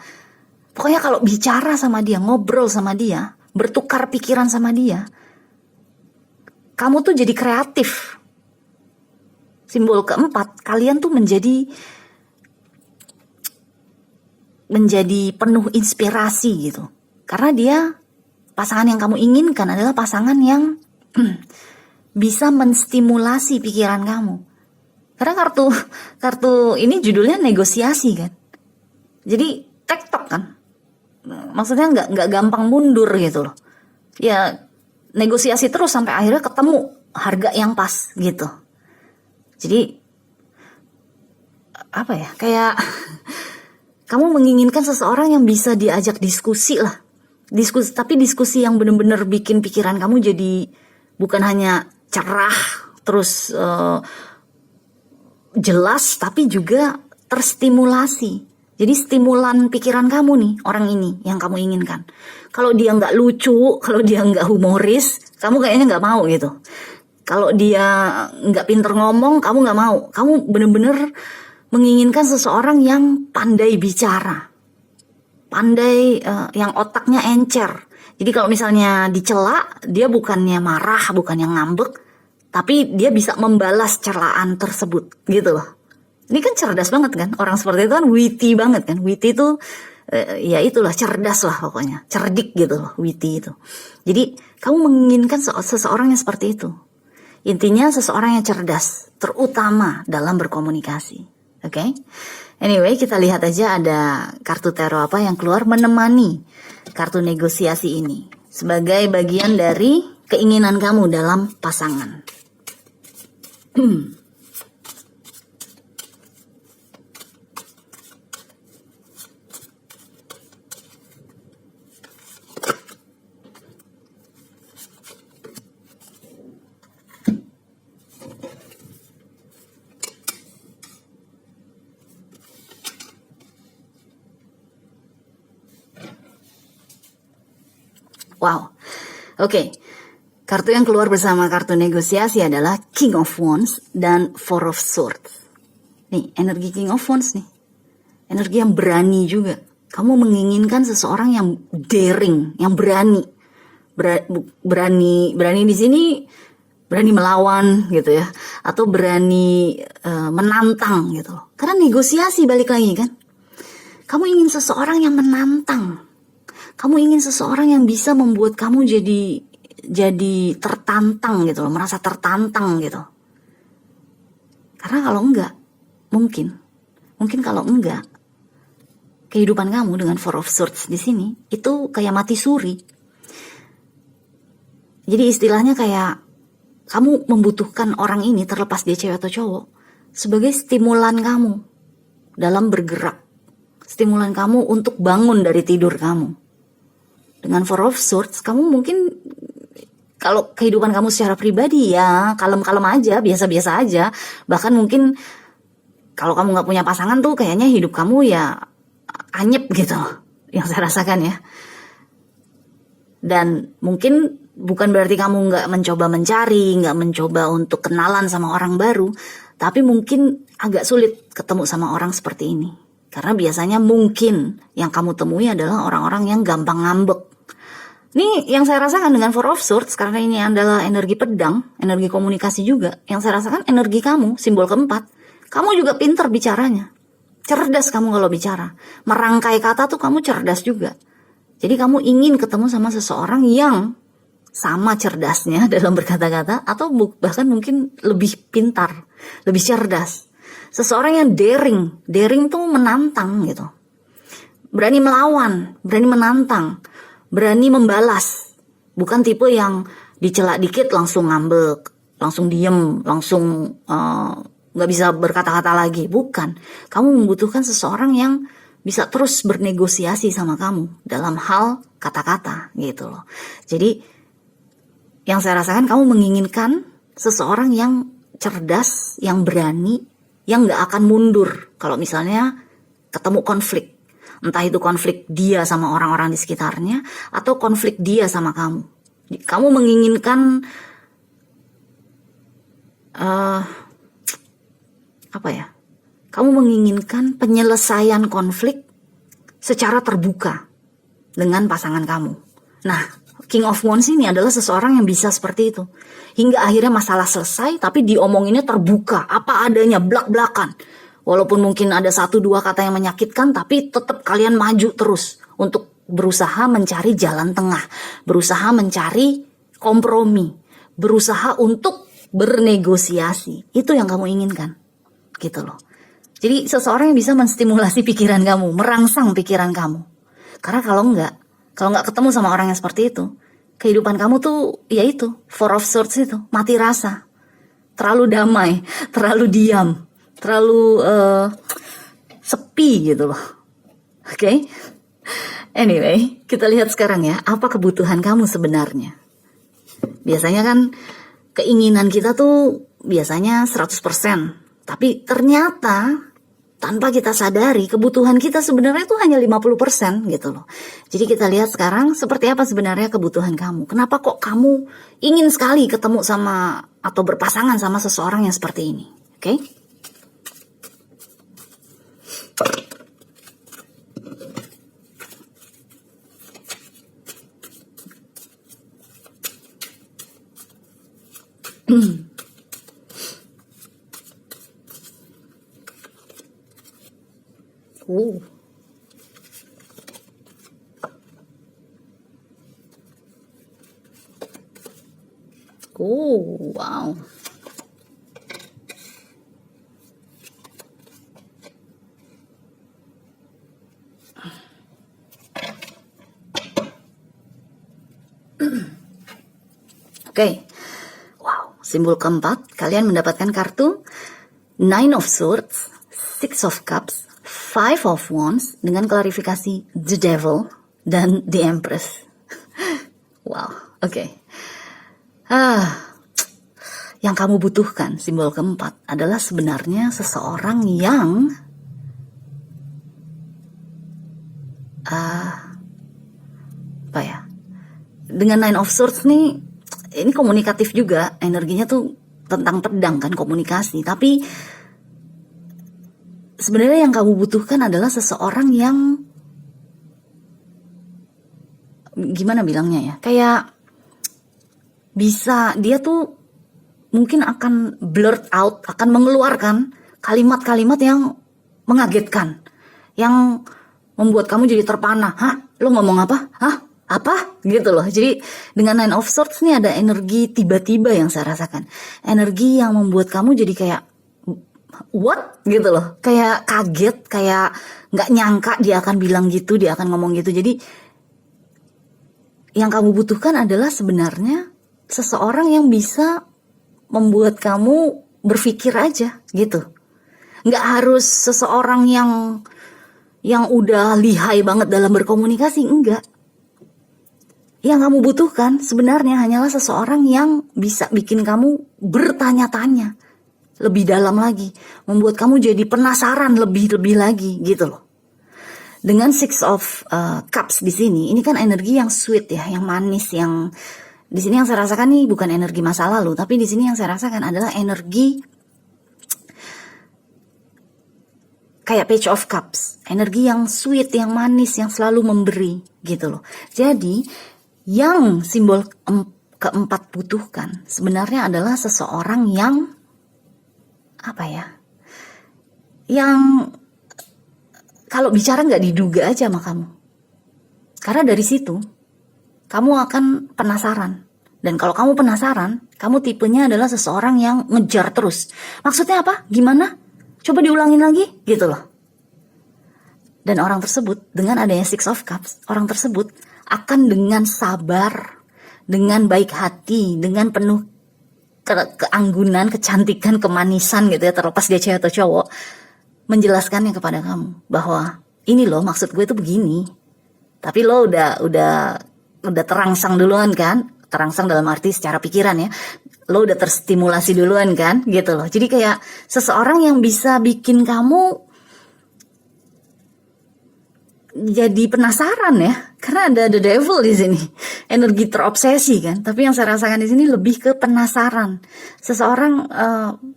pokoknya kalau bicara sama dia, ngobrol sama dia, bertukar pikiran sama dia, kamu tuh jadi kreatif. Simbol keempat, kalian tuh menjadi penuh inspirasi gitu. Karena dia, pasangan yang kamu inginkan adalah pasangan yang bisa menstimulasi pikiran kamu. Karena kartu ini judulnya negosiasi kan. Jadi tektok kan. Maksudnya nggak gampang mundur gitu loh. Ya negosiasi terus sampai akhirnya ketemu harga yang pas gitu. Jadi apa ya, kayak kamu menginginkan seseorang yang bisa diajak diskusi lah. Tapi diskusi yang benar-benar bikin pikiran kamu jadi bukan hanya cerah terus jelas, tapi juga terstimulasi. Jadi stimulan pikiran kamu nih, orang ini yang kamu inginkan. Kalau dia nggak lucu, kalau dia nggak humoris, kamu kayaknya nggak mau gitu. Kalau dia nggak pinter ngomong, kamu nggak mau. Kamu bener-bener menginginkan seseorang yang pandai bicara, pandai yang otaknya encer. Jadi kalau misalnya dicela, dia bukannya marah, bukan yang ngambek, tapi dia bisa membalas celaan tersebut, gitu loh. Ini kan cerdas banget kan, orang seperti itu kan witty banget kan. Witty itu ya itulah, cerdas lah pokoknya, cerdik gitu loh, witty itu. Jadi kamu menginginkan seseorang yang seperti itu. Intinya seseorang yang cerdas, terutama dalam berkomunikasi. Oke? Anyway, kita lihat aja ada kartu tarot apa yang keluar menemani kartu negosiasi ini sebagai bagian dari keinginan kamu dalam pasangan. Wow, oke. Kartu yang keluar bersama kartu negosiasi adalah King of Wands dan Four of Swords. Nih, energi King of Wands nih. Energi yang berani juga. Kamu menginginkan seseorang yang daring, yang berani. Berani di sini berani melawan gitu ya, atau berani menantang gitu. Karena negosiasi balik lagi kan. Kamu ingin seseorang yang menantang. Kamu ingin seseorang yang bisa membuat kamu jadi tertantang gitu loh, merasa tertantang gitu. Karena kalau enggak, mungkin kalau enggak, kehidupan kamu dengan Four of Swords di sini itu kayak mati suri. Jadi istilahnya kayak kamu membutuhkan orang ini, terlepas dia cewek atau cowok, sebagai stimulan kamu dalam bergerak, stimulan kamu untuk bangun dari tidur kamu. Dengan Four of Swords, kamu mungkin kalau kehidupan kamu secara pribadi ya kalem-kalem aja, biasa-biasa aja. Bahkan mungkin kalau kamu gak punya pasangan tuh kayaknya hidup kamu ya anyep gitu, yang saya rasakan ya. Dan mungkin bukan berarti kamu gak mencoba mencari, gak mencoba untuk kenalan sama orang baru, tapi mungkin agak sulit ketemu sama orang seperti ini. Karena biasanya mungkin yang kamu temui adalah orang-orang yang gampang ngambek. Ini yang saya rasakan dengan Four of Swords, karena ini adalah energi pedang, energi komunikasi juga. Yang saya rasakan energi kamu, simbol keempat. Kamu juga pintar bicaranya. Cerdas kamu kalau bicara. Merangkai kata tuh kamu cerdas juga. Jadi kamu ingin ketemu sama seseorang yang sama cerdasnya dalam berkata-kata, atau bahkan mungkin lebih pintar, lebih cerdas. Seseorang yang daring. Daring tuh menantang gitu. Berani melawan, berani menantang. Berani membalas, bukan tipe yang dicela dikit langsung ngambek, langsung diem, langsung gak bisa berkata-kata lagi. Bukan, kamu membutuhkan seseorang yang bisa terus bernegosiasi sama kamu dalam hal kata-kata gitu loh. Jadi yang saya rasakan, kamu menginginkan seseorang yang cerdas, yang berani, yang gak akan mundur kalau misalnya ketemu konflik. Entah itu konflik dia sama orang-orang di sekitarnya, atau konflik dia sama kamu. Kamu menginginkan Kamu menginginkan penyelesaian konflik secara terbuka dengan pasangan kamu. Nah, King of Wands ini adalah seseorang yang bisa seperti itu. Hingga akhirnya masalah selesai, tapi diomonginnya terbuka, apa adanya, blak-blakan. Walaupun mungkin ada 1-2 kata yang menyakitkan, tapi tetap kalian maju terus untuk berusaha mencari jalan tengah, berusaha mencari kompromi, berusaha untuk bernegosiasi. Itu yang kamu inginkan, gitu loh. Jadi seseorang yang bisa menstimulasi pikiran kamu, merangsang pikiran kamu. Karena kalau nggak ketemu sama orang yang seperti itu, kehidupan kamu tuh ya itu, Four of Swords itu, mati rasa, terlalu damai, terlalu diam, terlalu sepi gitu loh. Oke? Anyway, kita lihat sekarang ya, apa kebutuhan kamu sebenarnya. Biasanya kan keinginan kita tuh biasanya 100%. Tapi ternyata tanpa kita sadari kebutuhan kita sebenarnya itu hanya 50% gitu loh. Jadi kita lihat sekarang seperti apa sebenarnya kebutuhan kamu. Kenapa kok kamu ingin sekali ketemu sama atau berpasangan sama seseorang yang seperti ini? Oke? Oh. Oh, wow. Oke. Wow, simbol keempat, kalian mendapatkan kartu Nine of Swords, Six of Cups, Five of Wands dengan klarifikasi The Devil dan The Empress. Wow, oke. Yang kamu butuhkan, simbol keempat, adalah sebenarnya seseorang yang apa ya? Dengan Nine of Swords nih, ini komunikatif juga, energinya tuh tentang pedang kan, komunikasi. Tapi sebenarnya yang kamu butuhkan adalah seseorang yang gimana bilangnya ya, kayak bisa, dia tuh mungkin akan blurt out, akan mengeluarkan kalimat-kalimat yang mengagetkan, yang membuat kamu jadi terpana. Hah? Lo ngomong apa? Hah? Apa? Gitu loh. Jadi dengan Nine of Swords nih ada energi tiba-tiba yang saya rasakan. Energi yang membuat kamu jadi kayak what? Gitu loh. Kayak kaget, kayak gak nyangka dia akan bilang gitu, dia akan ngomong gitu. Jadi yang kamu butuhkan adalah sebenarnya seseorang yang bisa membuat kamu berpikir aja gitu. Gak harus seseorang yang udah lihai banget dalam berkomunikasi, enggak. Yang kamu butuhkan sebenarnya hanyalah seseorang yang bisa bikin kamu bertanya-tanya lebih dalam lagi, membuat kamu jadi penasaran lebih-lebih lagi gitu loh. Dengan Six of Cups di sini, ini kan energi yang sweet ya, yang manis, yang di sini yang saya rasakan nih bukan energi masa lalu, tapi di sini yang saya rasakan adalah energi kayak Page of Cups, energi yang sweet, yang manis, yang selalu memberi gitu loh. Jadi yang simbol keempat butuhkan sebenarnya adalah seseorang yang apa ya, yang kalau bicara nggak diduga aja sama kamu, karena dari situ kamu akan penasaran. Dan kalau kamu penasaran, kamu tipenya adalah seseorang yang ngejar terus. Maksudnya apa? Gimana? Coba diulangin lagi gitu loh. Dan orang tersebut dengan adanya Six of Cups, orang tersebut akan dengan sabar, dengan baik hati, dengan penuh keanggunan, kecantikan, kemanisan gitu ya, terlepas dia cewek atau cowok, menjelaskannya kepada kamu bahwa ini loh maksud gue itu begini. Tapi lo udah terangsang duluan kan? Terangsang dalam arti secara pikiran ya. Lo udah terstimulasi duluan kan? Gitu loh. Jadi kayak seseorang yang bisa bikin kamu jadi penasaran ya, karena ada the devil di sini, energi terobsesi kan. Tapi yang saya rasakan di sini lebih ke penasaran. Seseorang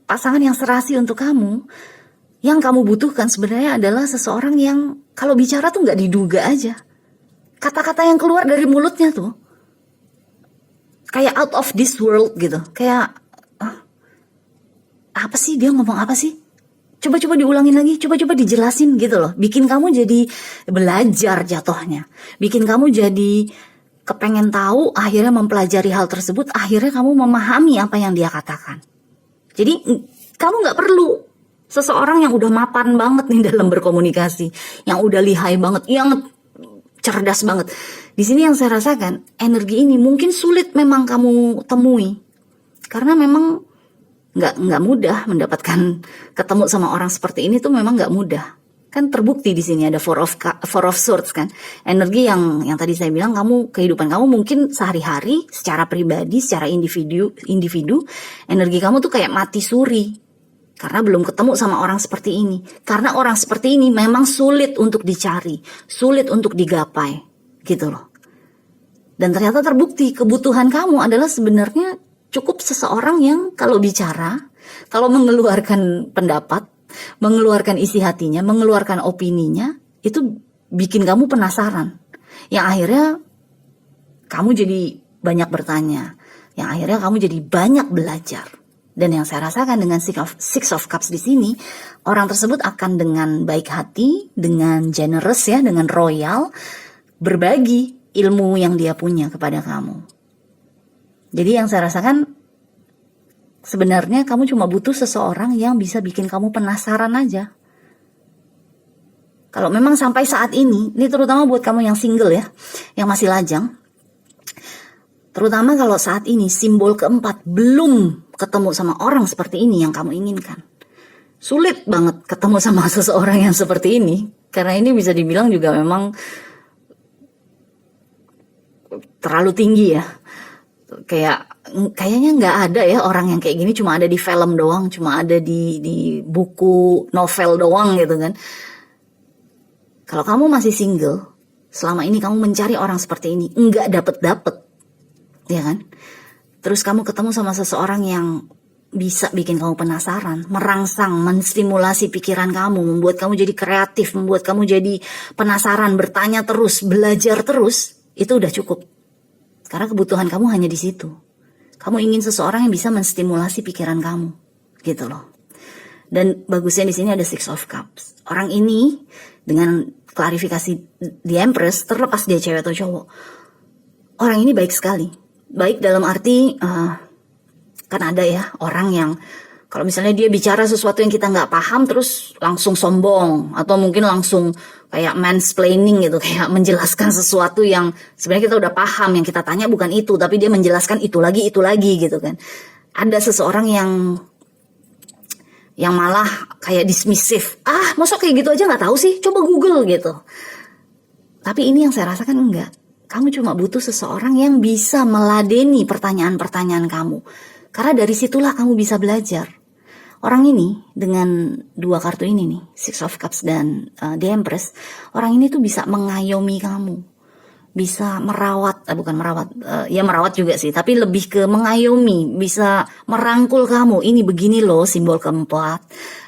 pasangan yang serasi untuk kamu, yang kamu butuhkan sebenarnya adalah seseorang yang kalau bicara tuh nggak diduga aja. Kata-kata yang keluar dari mulutnya tuh kayak out of this world gitu. Kayak apa sih dia ngomong apa sih? Coba-coba diulangin lagi, coba-coba dijelasin gitu loh. Bikin kamu jadi belajar jatuhnya. Bikin kamu jadi kepengen tahu, akhirnya mempelajari hal tersebut, akhirnya kamu memahami apa yang dia katakan. Jadi kamu gak perlu seseorang yang udah mapan banget nih dalam berkomunikasi, yang udah lihai banget, yang cerdas banget. Di sini yang saya rasakan, energi ini mungkin sulit memang kamu temui. Karena memang nggak mudah mendapatkan ketemu sama orang seperti ini tuh, memang nggak mudah. Kan terbukti di sini ada Four of Swords kan, energi yang tadi saya bilang, kamu kehidupan kamu mungkin sehari-hari secara pribadi, secara individu energi kamu tuh kayak mati suri, Karena belum ketemu sama orang seperti ini. Karena orang seperti ini memang sulit untuk dicari, sulit untuk digapai, gitu loh. Dan ternyata terbukti kebutuhan kamu adalah sebenarnya cukup seseorang yang kalau bicara, kalau mengeluarkan pendapat, mengeluarkan isi hatinya, mengeluarkan opininya, itu bikin kamu penasaran. Yang akhirnya kamu jadi banyak bertanya, yang akhirnya kamu jadi banyak belajar. Dan yang saya rasakan dengan Six of Cups di sini, orang tersebut akan dengan baik hati, dengan generous ya, dengan royal, berbagi ilmu yang dia punya kepada kamu. Jadi yang saya rasakan, sebenarnya kamu cuma butuh seseorang yang bisa bikin kamu penasaran aja. Kalau memang sampai saat ini terutama buat kamu yang single ya, yang masih lajang, terutama kalau saat ini simbol keempat belum ketemu sama orang seperti ini yang kamu inginkan. Sulit banget ketemu sama seseorang yang seperti ini, karena ini bisa dibilang juga memang terlalu tinggi ya. Kayaknya nggak ada ya orang yang kayak gini, cuma ada di film doang, cuma ada di buku novel doang gitu kan. Kalau kamu masih single, selama ini kamu mencari orang seperti ini, nggak dapet, ya kan? Terus kamu ketemu sama seseorang yang bisa bikin kamu penasaran, merangsang, menstimulasi pikiran kamu, membuat kamu jadi kreatif, membuat kamu jadi penasaran, bertanya terus, belajar terus, itu udah cukup. Karena kebutuhan kamu hanya di situ. Kamu ingin seseorang yang bisa menstimulasi pikiran kamu, gitu loh. Dan bagusnya di sini ada Six of Cups. Orang ini dengan klarifikasi di Empress, terlepas dia cewek atau cowok, orang ini baik sekali. Baik dalam arti kan ada ya orang yang kalau misalnya dia bicara sesuatu yang kita nggak paham terus langsung sombong, atau mungkin langsung kayak mansplaining gitu, kayak menjelaskan sesuatu yang sebenarnya kita udah paham, yang kita tanya bukan itu, tapi dia menjelaskan itu lagi gitu kan. Ada seseorang yang malah kayak dismissive, masa kayak gitu aja nggak tahu sih, coba Google gitu. Tapi ini yang saya rasakan enggak. Kamu cuma butuh seseorang yang bisa meladeni pertanyaan-pertanyaan kamu. Karena dari situlah kamu bisa belajar. Orang ini dengan dua kartu ini nih, Six of Cups dan The Empress, orang ini tuh bisa mengayomi kamu. Bisa merawat, ya merawat juga sih, tapi lebih ke mengayomi, bisa merangkul kamu. Ini begini loh simbol keempat,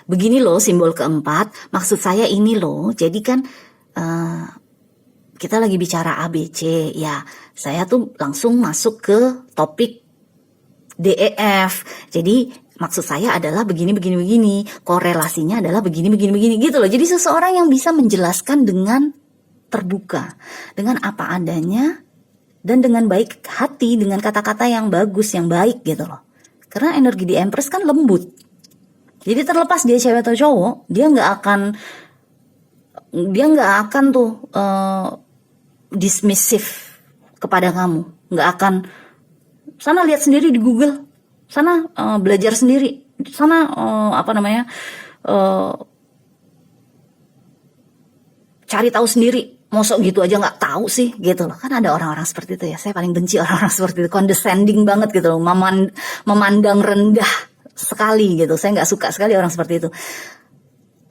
begini loh simbol keempat, maksud saya ini loh. Jadi kan kita lagi bicara ABC, ya saya tuh langsung masuk ke topik DEF. Jadi maksud saya adalah begini, korelasinya adalah begini gitu loh. Jadi seseorang yang bisa menjelaskan dengan terbuka, dengan apa adanya, dan dengan baik hati, dengan kata-kata yang bagus, yang baik gitu loh. Karena energi di Empress kan lembut. Jadi terlepas dia cewek atau cowok, dia nggak akan tuh dismissive kepada kamu, nggak akan sana lihat sendiri di Google, sana belajar sendiri, sana cari tahu sendiri, mosok gitu aja nggak tahu sih gitu loh. Kan ada orang-orang seperti itu ya, saya paling benci orang-orang seperti itu, condescending banget gitu loh, memandang rendah sekali gitu, saya nggak suka sekali orang seperti itu.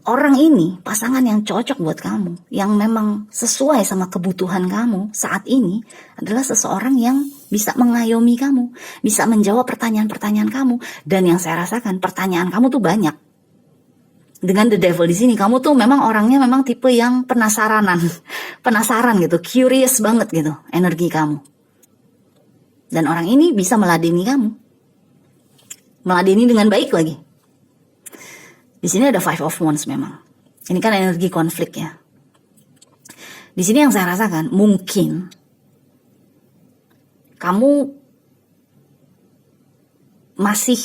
Orang ini pasangan yang cocok buat kamu, yang memang sesuai sama kebutuhan kamu saat ini adalah seseorang yang bisa mengayomi kamu, bisa menjawab pertanyaan-pertanyaan kamu. Dan yang saya rasakan pertanyaan kamu tuh banyak. Dengan The Devil di sini kamu tuh memang orangnya memang tipe yang penasaran gitu, curious banget gitu energi kamu. Dan orang ini bisa meladeni kamu, meladeni dengan baik lagi. Di sini ada Five of Wands memang. Ini kan energi konflik ya. Di sini yang saya rasakan mungkin kamu masih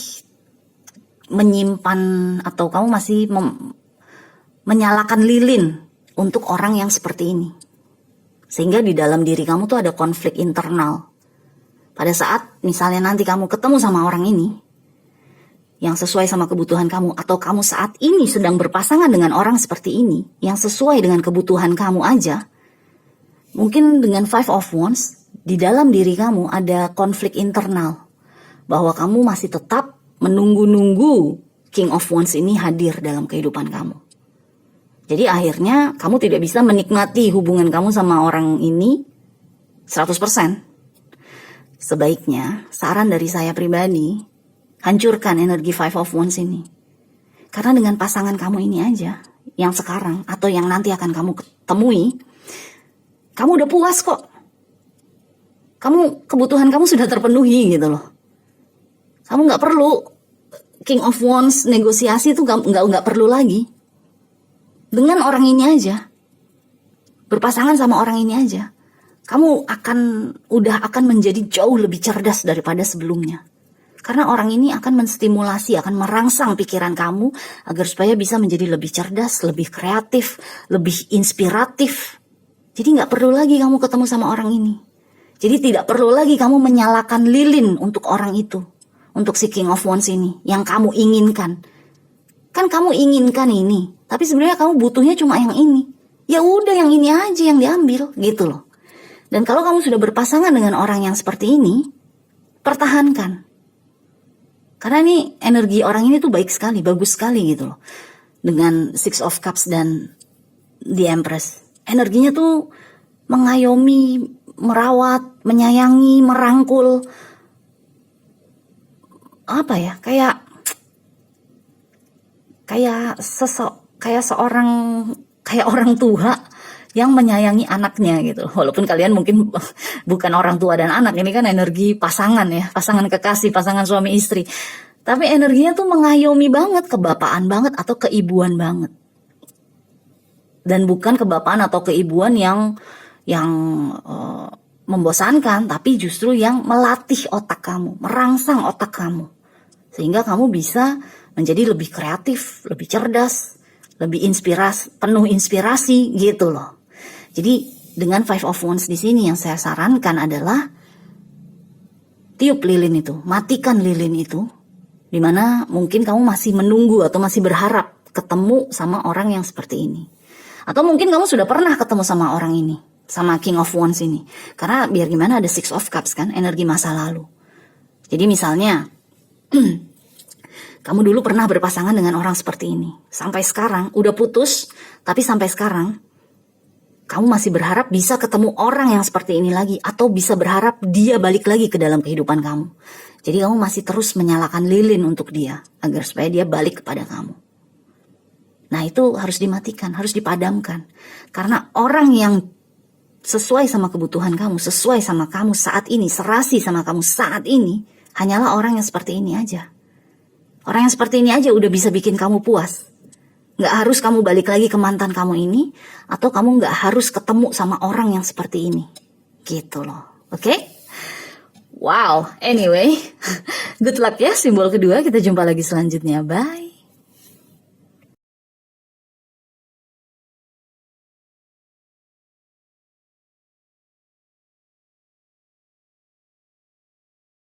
menyimpan atau kamu masih menyalakan lilin untuk orang yang seperti ini. Sehingga di dalam diri kamu tuh ada konflik internal. Pada saat misalnya nanti kamu ketemu sama orang ini yang sesuai sama kebutuhan kamu, atau kamu saat ini sedang berpasangan dengan orang seperti ini, yang sesuai dengan kebutuhan kamu aja, mungkin dengan Five of Wands, di dalam diri kamu ada konflik internal, bahwa kamu masih tetap menunggu-nunggu King of Wands ini hadir dalam kehidupan kamu. Jadi akhirnya kamu tidak bisa menikmati hubungan kamu sama orang ini 100%. Sebaiknya, saran dari saya pribadi, hancurkan energi Five of Wands ini. Karena dengan pasangan kamu ini aja, yang sekarang atau yang nanti akan kamu temui, kamu udah puas kok. Kebutuhan kamu sudah terpenuhi gitu loh. Kamu nggak perlu King of Wands negosiasi itu nggak perlu lagi. Dengan orang ini aja, berpasangan sama orang ini aja, kamu akan menjadi jauh lebih cerdas daripada sebelumnya. Karena orang ini akan menstimulasi, akan merangsang pikiran kamu agar supaya bisa menjadi lebih cerdas, lebih kreatif, lebih inspiratif. Jadi nggak perlu lagi kamu ketemu sama orang ini. Jadi tidak perlu lagi kamu menyalakan lilin untuk orang itu, untuk si King of Wands ini yang kamu inginkan. Kan kamu inginkan ini, tapi sebenarnya kamu butuhnya cuma yang ini. Ya udah yang ini aja yang diambil gitu loh. Dan kalau kamu sudah berpasangan dengan orang yang seperti ini, pertahankan. Karena ini energi orang ini tuh baik sekali, bagus sekali gitu loh. Dengan Six of Cups dan The Empress. Energinya tuh mengayomi, merawat, menyayangi, merangkul. Apa ya? Kayak orang tua yang menyayangi anaknya gitu. Walaupun kalian mungkin bukan orang tua dan anak, ini kan energi pasangan ya, pasangan kekasih, pasangan suami istri. Tapi energinya tuh mengayomi banget, kebapaan banget atau keibuan banget. Dan bukan kebapaan atau keibuan yang membosankan, tapi justru yang melatih otak kamu, merangsang otak kamu. Sehingga kamu bisa menjadi lebih kreatif, lebih cerdas, lebih penuh inspirasi gitu loh. Jadi dengan Five of Wands di sini yang saya sarankan adalah tiup lilin itu, matikan lilin itu, dimana mungkin kamu masih menunggu atau masih berharap ketemu sama orang yang seperti ini. Atau mungkin kamu sudah pernah ketemu sama orang ini, sama King of Wands ini. Karena biar gimana ada Six of Cups kan, energi masa lalu. Jadi misalnya, kamu dulu pernah berpasangan dengan orang seperti ini. Sampai sekarang, udah putus, tapi sampai sekarang, kamu masih berharap bisa ketemu orang yang seperti ini lagi. Atau bisa berharap dia balik lagi ke dalam kehidupan kamu. Jadi kamu masih terus menyalakan lilin untuk dia. Agar supaya dia balik kepada kamu. Nah itu harus dimatikan, harus dipadamkan. Karena orang yang sesuai sama kebutuhan kamu, sesuai sama kamu saat ini, serasi sama kamu saat ini, hanyalah orang yang seperti ini aja. Orang yang seperti ini aja udah bisa bikin kamu puas. Gak harus kamu balik lagi ke mantan kamu ini, atau kamu gak harus ketemu sama orang yang seperti ini. Gitu loh, oke? Wow, anyway, good luck ya simbol kedua, kita jumpa lagi selanjutnya, bye.